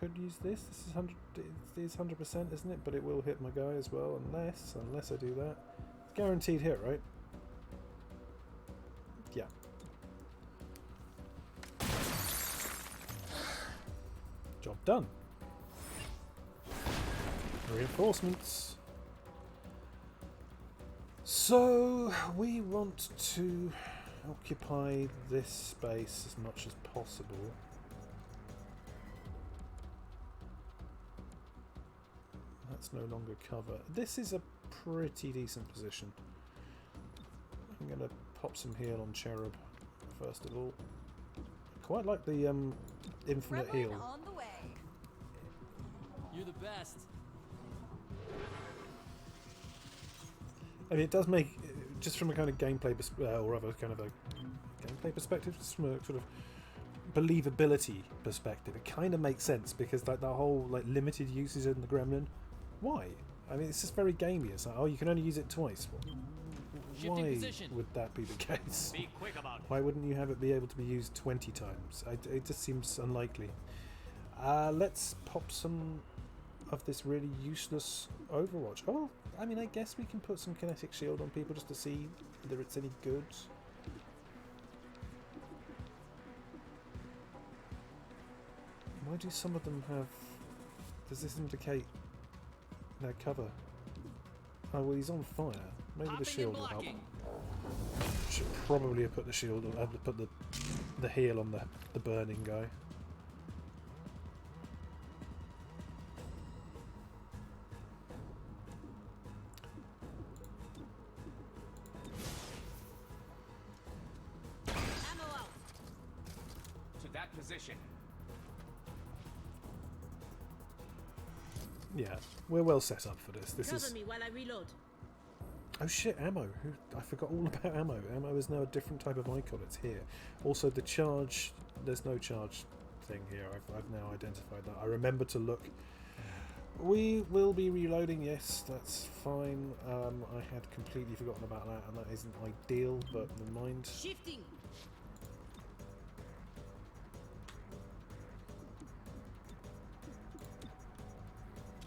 Could use this. This is 100. It is 100%, isn't it? But it will hit my guy as well, unless I do that. It's guaranteed hit, right? Yeah. Job done. Reinforcements. So we want to occupy this space as much as possible. That's no longer cover. This is a pretty decent position. I'm going to pop some heal on Cherub first of all. Quite like the infinite heal. On the way. You're the best. I mean, it does make, just from a kind of gameplay or other kind of a gameplay perspective, just from a sort of believability perspective, it kind of makes sense because that whole like limited uses in the Gremlin Why? I mean, it's just very gamey. It's like, oh, you can only use it twice. Shifting Why position. would that be the case? Be quick about it. Why wouldn't you have it be able to be used 20 times? It just seems unlikely. Let's pop some of this really useless Overwatch. Oh, I mean, I guess we can put some kinetic shield on people just to see whether it's any good. Why do some of them have... Does this indicate their cover? Oh, well, he's on fire. Maybe the shield will help. Should probably have put the shield on, put the heal on the burning guy. Ammo out. To that position. Yeah, we're well set up for this. This Cover is... me while I reload. Oh shit, ammo. I forgot all about ammo. Ammo is now a different type of icon. It's here. Also, the charge... There's no charge thing here. I've now identified that. I remember to look. We will be reloading, yes, that's fine. I had completely forgotten about that, and that isn't ideal, but never mind. Shifting.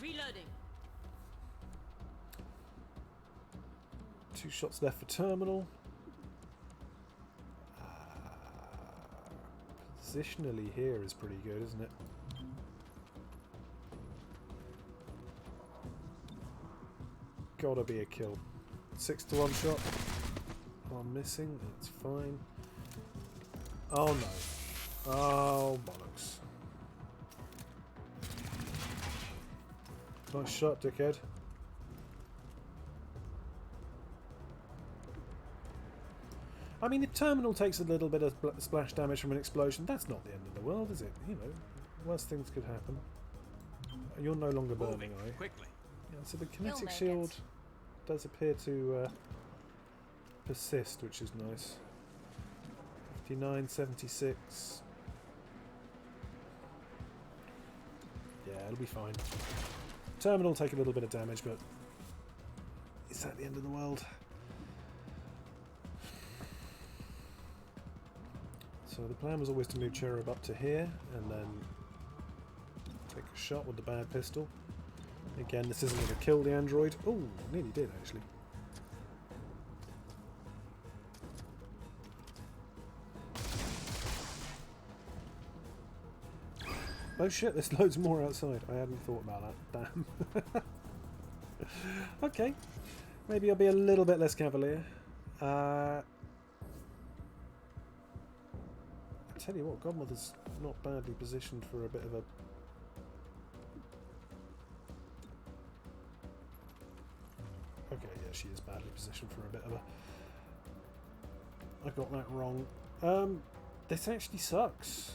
Reloading. 2 shots left for terminal. Positionally here is pretty good, isn't it? Gotta be a kill. 6 to 1 shot. Oh, I'm missing. That's fine. Oh no. Oh bollocks. Nice shot, dickhead. I mean, if terminal takes a little bit of splash damage from an explosion, that's not the end of the world, is it? You know, worse things could happen. You're no longer burning, are you? Quickly. Yeah, so the kinetic make shield it. does appear to persist, which is nice. 59, 76. Yeah, it'll be fine. Terminal will take a little bit of damage, but is that the end of the world? So the plan was always to move Cherub up to here and then take a shot with the bad pistol. Again, this isn't going to kill the android. Oh, nearly did actually. Oh shit, there's loads more outside. I hadn't thought about that. Damn. Okay. Maybe I'll be a little bit less cavalier. I tell you what, Godmother's not badly positioned for a bit of a... Okay, yeah, she is badly positioned for a bit of a... I got that wrong. This actually sucks.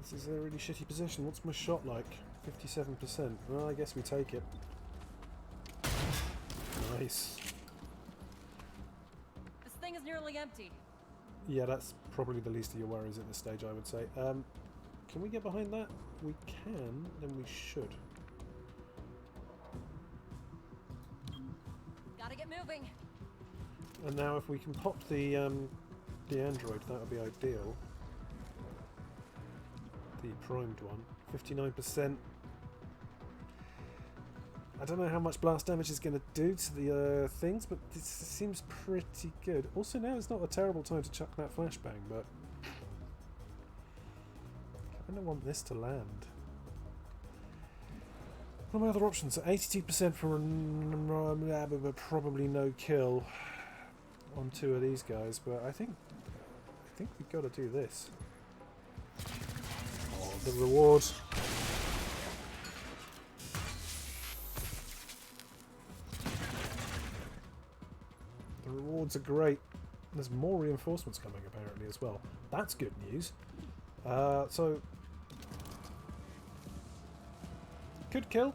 This is a really shitty position. What's my shot like? 57%. Well, I guess we take it. Nice. This thing is nearly empty. Yeah, that's probably the least of your worries at this stage, I would say. Can we get behind that? We can, then we should. Gotta get moving. And now if we can pop the android, that would be ideal. The primed one. 59%. I don't know how much blast damage is going to do to the things, but this seems pretty good. Also, now it's not a terrible time to chuck that flashbang, but I kind of want this to land. What are my other options? So 82% for probably no kill on 2 of these guys, but I think we've got to do this. Oh, the reward. The rewards are great. There's more reinforcements coming apparently as well. That's good news. So could kill,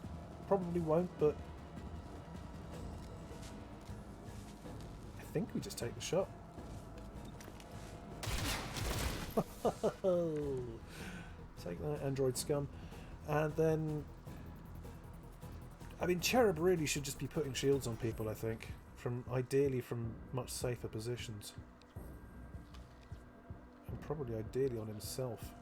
probably won't, but I think we just take the shot. Take that, android scum. And then, I mean, Cherub really should just be putting shields on people, I think. Ideally from much safer positions. And probably ideally on himself.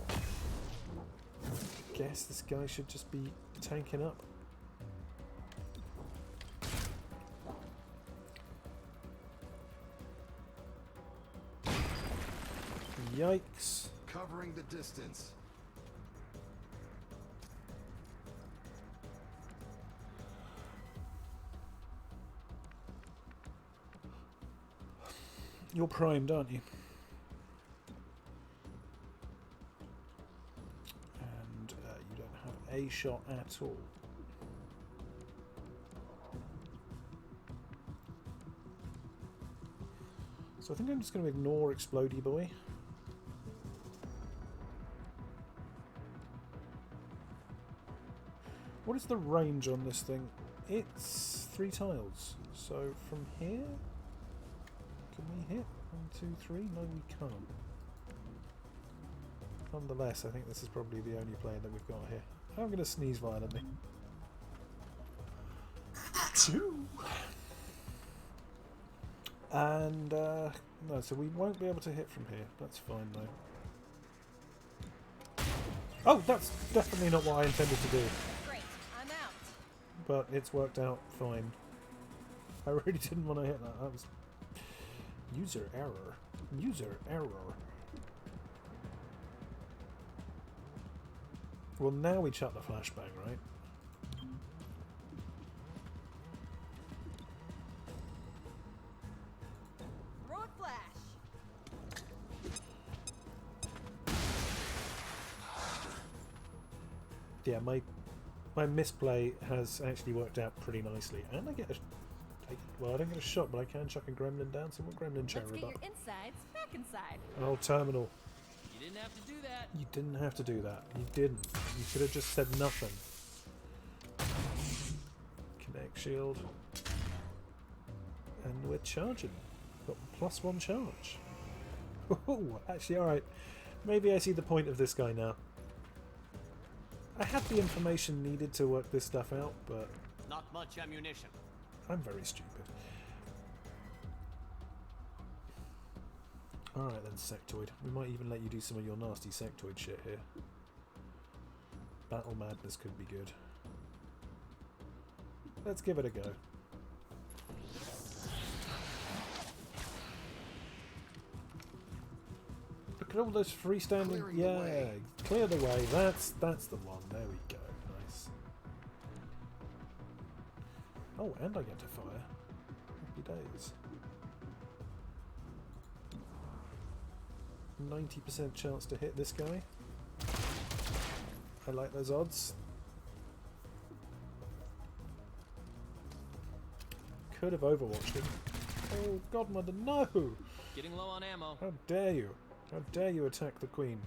I guess this guy should just be tanking up. Yikes. Covering the distance. You're primed, aren't you? And you don't have a shot at all. So I think I'm just going to ignore Explodey Boy. What is the range on this thing? It's 3 tiles. So from here, can we hit 1, 2, 3? No, we can't. Nonetheless, I think this is probably the only plane that we've got here. I'm going to sneeze violently. 2. And no, so we won't be able to hit from here. That's fine though. Oh, that's definitely not what I intended to do. Great, I'm out. But it's worked out fine. I really didn't want to hit that. That was user error. User error. Well, now we chuck the flashbang, right? Road flash. Yeah, my misplay has actually worked out pretty nicely, and I get a well, I don't get a shot, but I can chuck a gremlin down. So what gremlin cherub up? Let's get your insides back inside. An old terminal. You didn't have to do that. You didn't have to do that. You didn't. You could have just said nothing. Connect shield. And we're charging. Got +1 charge. Oh, actually, alright. Maybe I see the point of this guy now. I had the information needed to work this stuff out, but Not much ammunition. I'm very stupid. Alright then, Sectoid. We might even let you do some of your nasty Sectoid shit here. Battle Madness could be good. Let's give it a go. Look at all those freestanding... Clear the way. That's the one. There we go. Nice. Oh, and I get to fire. Happy days. 90% chance to hit this guy. I like those odds. Could have overwatched him. Oh, Godmother, no! Getting low on ammo. How dare you? How dare you attack the Queen?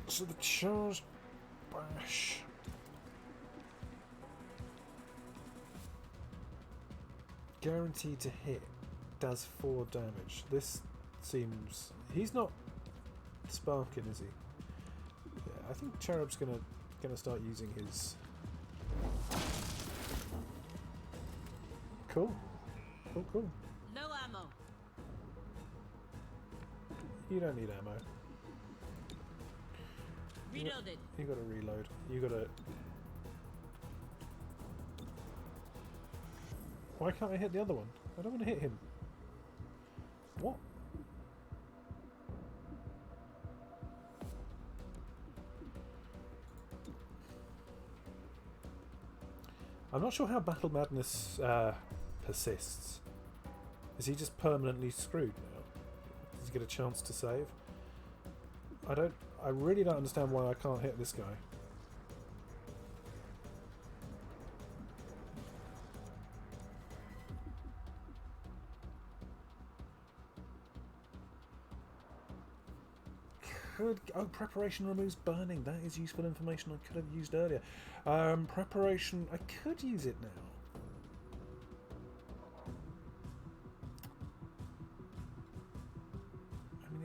So the charged bash. Guaranteed to hit. Does 4 damage. This seems... He's not sparking, is he? Yeah, I think Cherub's gonna start using his... Cool. Cool. No ammo. You don't need ammo. Reloaded. You gotta reload. You gotta... Why can't I hit the other one? I don't want to hit him. What? I'm not sure how Battle Madness persists. Is he just permanently screwed now? Does he get a chance to save? I really don't understand why I can't hit this guy. Oh, preparation removes burning. That is useful information I could have used earlier. Preparation, I could use it now.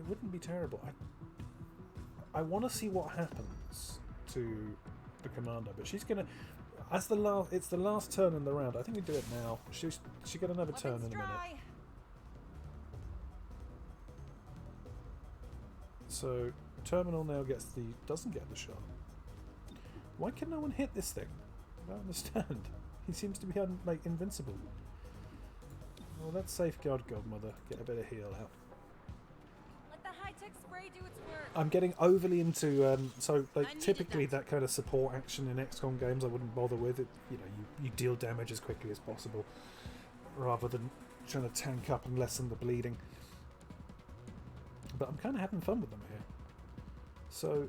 it wouldn't be terrible. I want to see what happens to the commander, but she's gonna. As the last, it's the last turn in the round. I think we do it now. She got another turn in a minute. So Terminal now doesn't get the shot. Why can no one hit this thing? I don't understand. He seems to be invincible. Well, let's safeguard Godmother. Get a bit of heal out. Let the high-tech spray do its work. I'm getting overly into so like typically that kind of support action in XCom games I wouldn't bother with. You deal damage as quickly as possible rather than trying to tank up and lessen the bleeding. But I'm kind of having fun with them here. So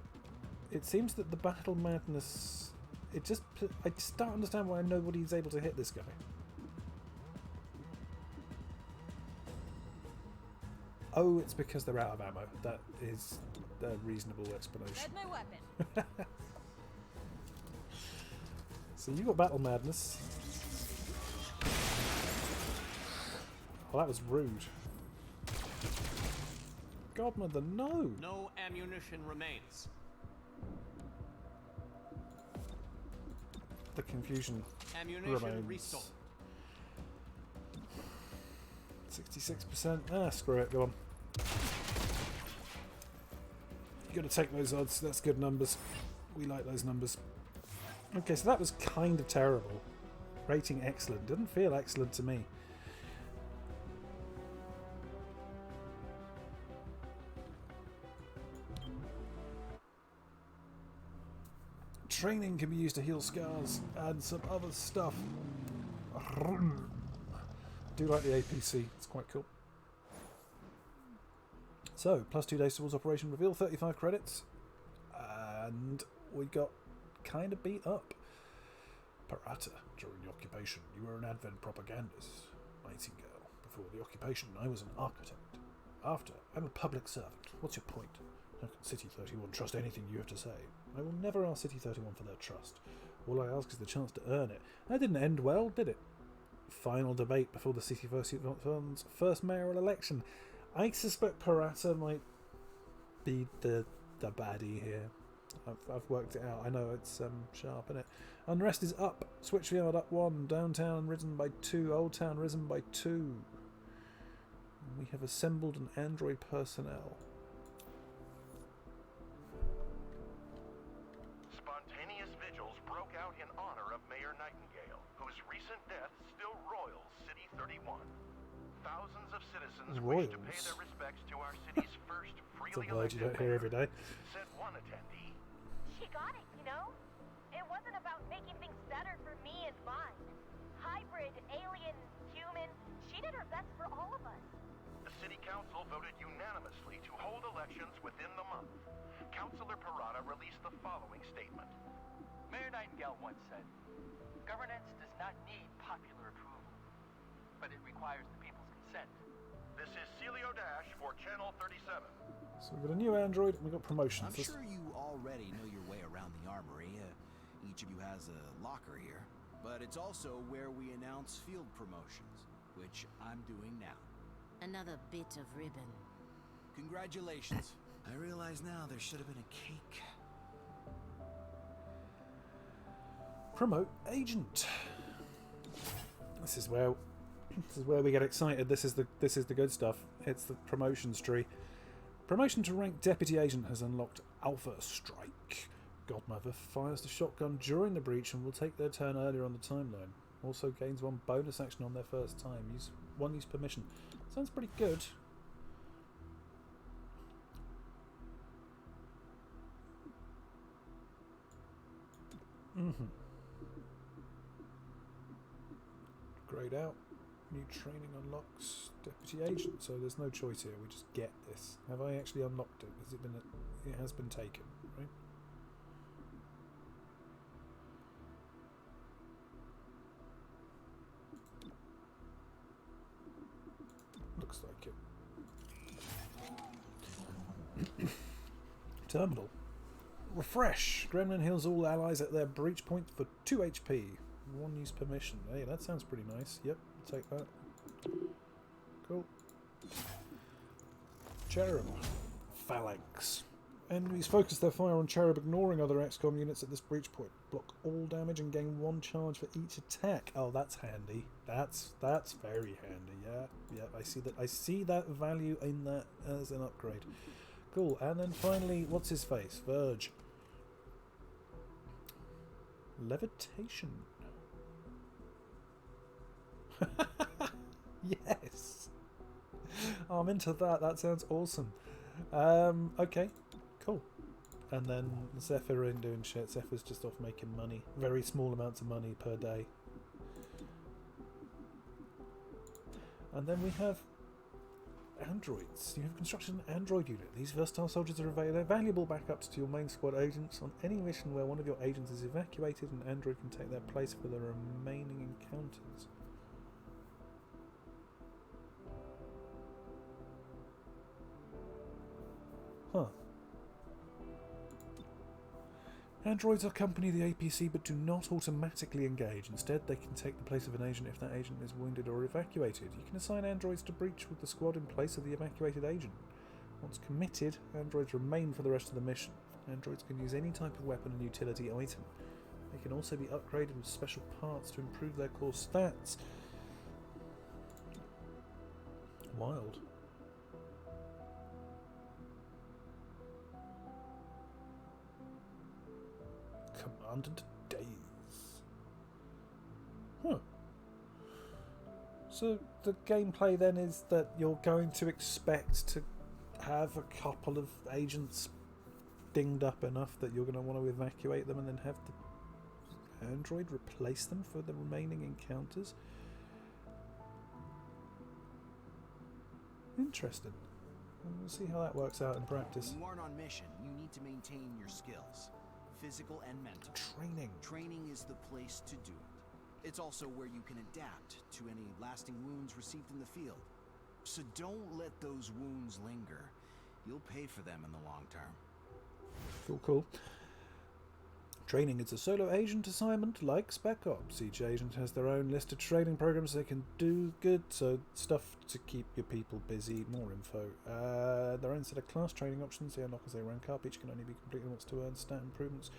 it seems that the battle madness. I just don't understand why nobody's able to hit this guy. Oh, it's because they're out of ammo. That is a reasonable explanation. Read my weapon. So you got battle madness. Oh, that was rude. Godmother, no! No ammunition remains. The confusion Ammunition remains. restored. 66%. Ah, screw it, go on. You gotta take those odds, that's good numbers. We like those numbers. Okay, so that was kind of terrible. Rating excellent. Didn't feel excellent to me. Training can be used to heal scars and some other stuff. Do like the APC, it's quite cool. So, plus 2 days towards Operation Reveal, 35 credits. And we got kind of beat up. Parata, during the occupation, you were an Advent propagandist. Nightingale, before the occupation, I was an architect. After, I'm a public servant. What's your point? How can City 31 trust anything you have to say? I will never ask City 31 for their trust. All I ask is the chance to earn it. That didn't end well, did it? Final debate before the City Fund's first mayoral election. I suspect Parata might be the baddie here. I've worked it out. I know it's sharp, isn't it? Unrest is up. Switchyard up 1. Downtown risen by 2. Old Town risen by 2. We have assembled an android personnel. Spontaneous vigils broke out in honor of Mayor Nightingale, whose recent death still roils City 31. Thousands of citizens wish to pay their respects to our city's first freely It's a word you elected don't hear every day. said one attendee. She got it, you know? It wasn't about making things better for me and mine. Hybrid, alien, human, she did her best for all of us. The city council voted unanimously to hold elections within the month. Councilor Parata released the following statement. Mayor Nightingale once said, governance does not need popular approval, but it requires the people's consent. This is Celio Dash for Channel 37. So we've got a new android and we've got promotions. I'm sure you already know your way around the armory. Each of you has a locker here. But it's also where we announce field promotions, which I'm doing now. Another bit of ribbon. Congratulations. I realize now there should have been a cake. Promote agent. This is where we get excited. This is the good stuff. It's the promotions tree. Promotion to rank deputy agent has unlocked Alpha Strike. Godmother fires the shotgun during the breach and will take their turn earlier on the timeline. Also gains 1 bonus action on their first time. Use permission. Sounds pretty good. Grayed out. New training unlocks deputy agent. So there's no choice here. We just get this. Have I actually unlocked it? Has it been? It has been taken, right? Looks like it. Terminal. Refresh. Gremlin heals all allies at their breach point for 2 HP. 1 use permission. Hey, that sounds pretty nice. Yep, take that. Cool. Chimera. Phalanx. Enemies focus their fire on Cherub, ignoring other XCOM units at this breach point. Block all damage and gain 1 charge for each attack. Oh, that's handy. That's very handy. Yeah, I see that. I see that value in that as an upgrade. Cool. And then finally, what's his face? Verge. Levitation. Yes. I'm into that. That sounds awesome. Okay. Cool. And then Zephyr ain't doing shit. Zephyr's just off making money. Very small amounts of money per day. And then we have androids. You have constructed an android unit. These versatile soldiers are valuable backups to your main squad agents. On any mission where one of your agents is evacuated, an android can take their place for the remaining encounters. Huh. Androids accompany the APC but do not automatically engage. Instead, they can take the place of an agent if that agent is wounded or evacuated. You can assign androids to breach with the squad in place of the evacuated agent. Once committed, androids remain for the rest of the mission. Androids can use any type of weapon and utility item. They can also be upgraded with special parts to improve their core stats. Wild. Commandant Days. Huh. So the gameplay then is that you're going to expect to have a couple of agents dinged up enough that you're going to want to evacuate them and then have the android replace them for the remaining encounters. Interesting. We'll see how that works out in practice. When you aren't on mission, you need to maintain your skills. Physical and mental. Training. Training is the place to do it. It's also where you can adapt to any lasting wounds received in the field. So don't let those wounds linger. You'll pay for them in the long term. Cool. Training is a solo agent assignment like Spec Ops. Each agent has their own list of training programs they can do good, so stuff to keep your people busy, more info. Their own set of class training options they unlock as they rank up. Each can only be completed once to earn stat improvements.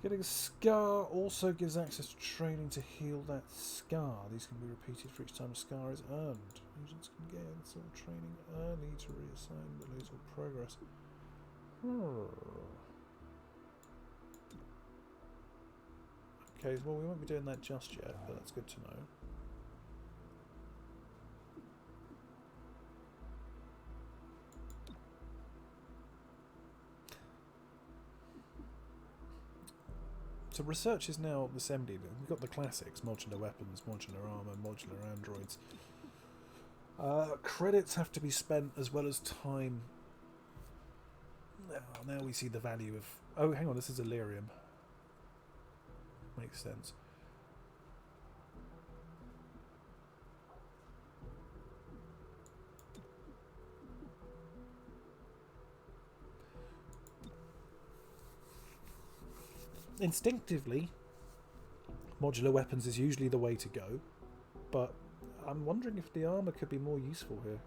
Getting a scar also gives access to training to heal that scar. These can be repeated for each time a scar is earned. Agents can gain sort of training early to reassign the lose or progress. Okay, well we won't be doing that just yet, but that's good to know. So research is now assembly. We've got the classics: modular weapons, modular armor, modular androids. Credits have to be spent as well as time. Now we see the value of... Oh, hang on, this is Illyrium. Makes sense. Instinctively, modular weapons is usually the way to go, but I'm wondering if the armor could be more useful here.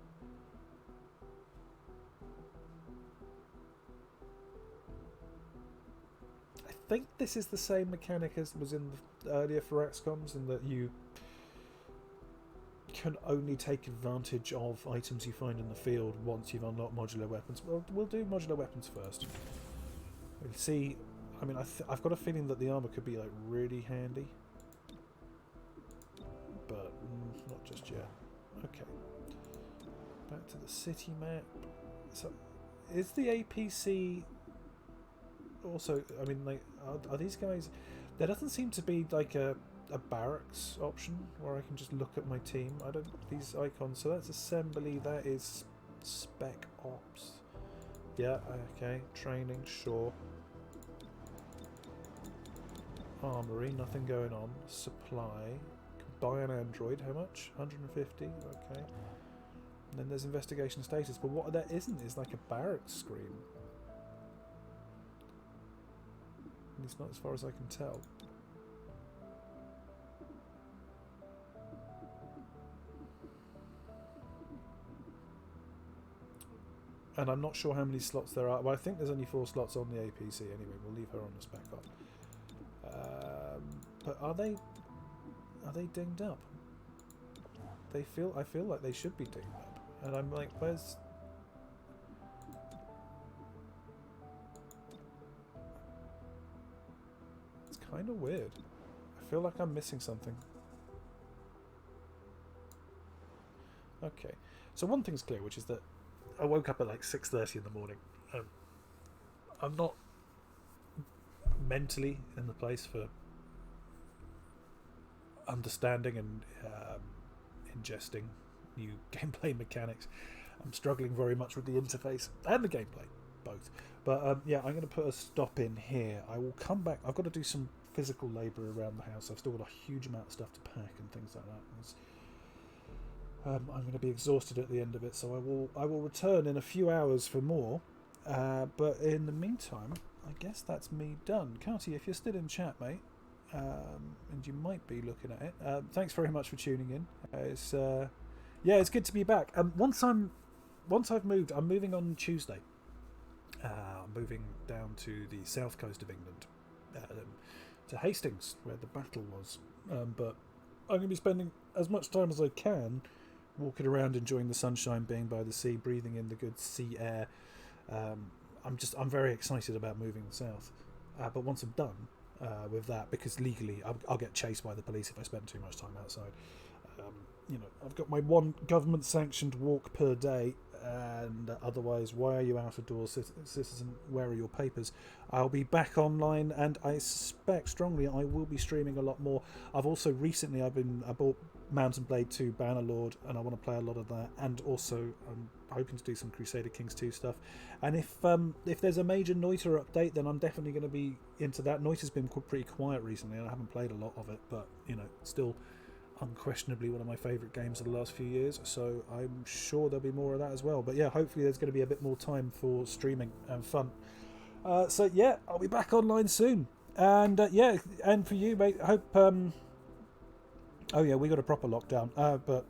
I think this is the same mechanic as was in the earlier for XComs, in that you can only take advantage of items you find in the field once you've unlocked modular weapons. Well, we'll do modular weapons first. We'll see. I mean, I've got a feeling that the armor could be like really handy, but not just yet. Okay, back to the city map. So, is the APC also? I mean, like, are these guys? There doesn't seem to be like a barracks option where I can just look at my team. I don't. These icons. So that's assembly. That is Spec Ops. Yeah. Okay. Training. Sure. Armory, nothing going on. Supply. Buy an android. How much? 150. Okay. And then there's investigation status. But what there isn't is like a barracks screen. At least not as far as I can tell. and I'm not sure how many slots there are. Well, I think there's only 4 slots on the APC anyway. We'll leave her on the spec op. But are they dinged up? I feel like they should be dinged up, and I'm like, where's? It's kind of weird. I feel like I'm missing something. Okay, so one thing's clear, which is that I woke up at like 6:30 in the morning. I'm not mentally in the place for understanding and ingesting new gameplay mechanics. I'm struggling very much with the interface and the gameplay, both. But yeah, I'm going to put a stop in here. I will come back. I've got to do some physical labour around the house. I've still got a huge amount of stuff to pack and things like that. I'm going to be exhausted at the end of it, so I will return in a few hours for more. But in the meantime, I guess that's me done. Carty, if you're still in chat, mate, and you might be looking at it, thanks very much for tuning in. Yeah, it's good to be back. Once I've moved, I'm moving on Tuesday. I'm moving down to the south coast of England, to Hastings, where the battle was. But I'm going to be spending as much time as I can walking around, enjoying the sunshine, being by the sea, breathing in the good sea air. I'm very excited about moving south. But once I'm done with that, because legally I'll get chased by the police if I spend too much time outside. I've got my 1 government-sanctioned walk per day, and otherwise, why are you out of doors, citizen? Where are your papers? I'll be back online, and I suspect strongly I will be streaming a lot more. I've also recently I bought Mountain Blade 2 Bannerlord, and I want to play a lot of that, and also I'm hoping to do some Crusader Kings 2 stuff. And if there's a major Noiter update, then I'm definitely going to be into that. Noiter's been pretty quiet recently, and I haven't played a lot of it, but still unquestionably one of my favourite games of the last few years, so I'm sure there'll be more of that as well. But yeah, hopefully there's going to be a bit more time for streaming and fun. So yeah, I'll be back online soon, and yeah, and for you, mate, I hope oh yeah, we got a proper lockdown, but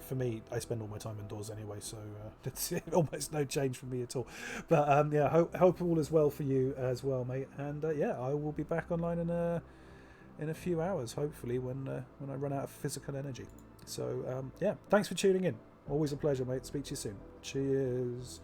for me, I spend all my time indoors anyway, so it's almost no change for me at all. But yeah, hope all is well for you as well, mate, and yeah, I will be back online in a few hours, hopefully, when I run out of physical energy. So yeah, thanks for tuning in. Always a pleasure, mate. Speak to you soon. Cheers.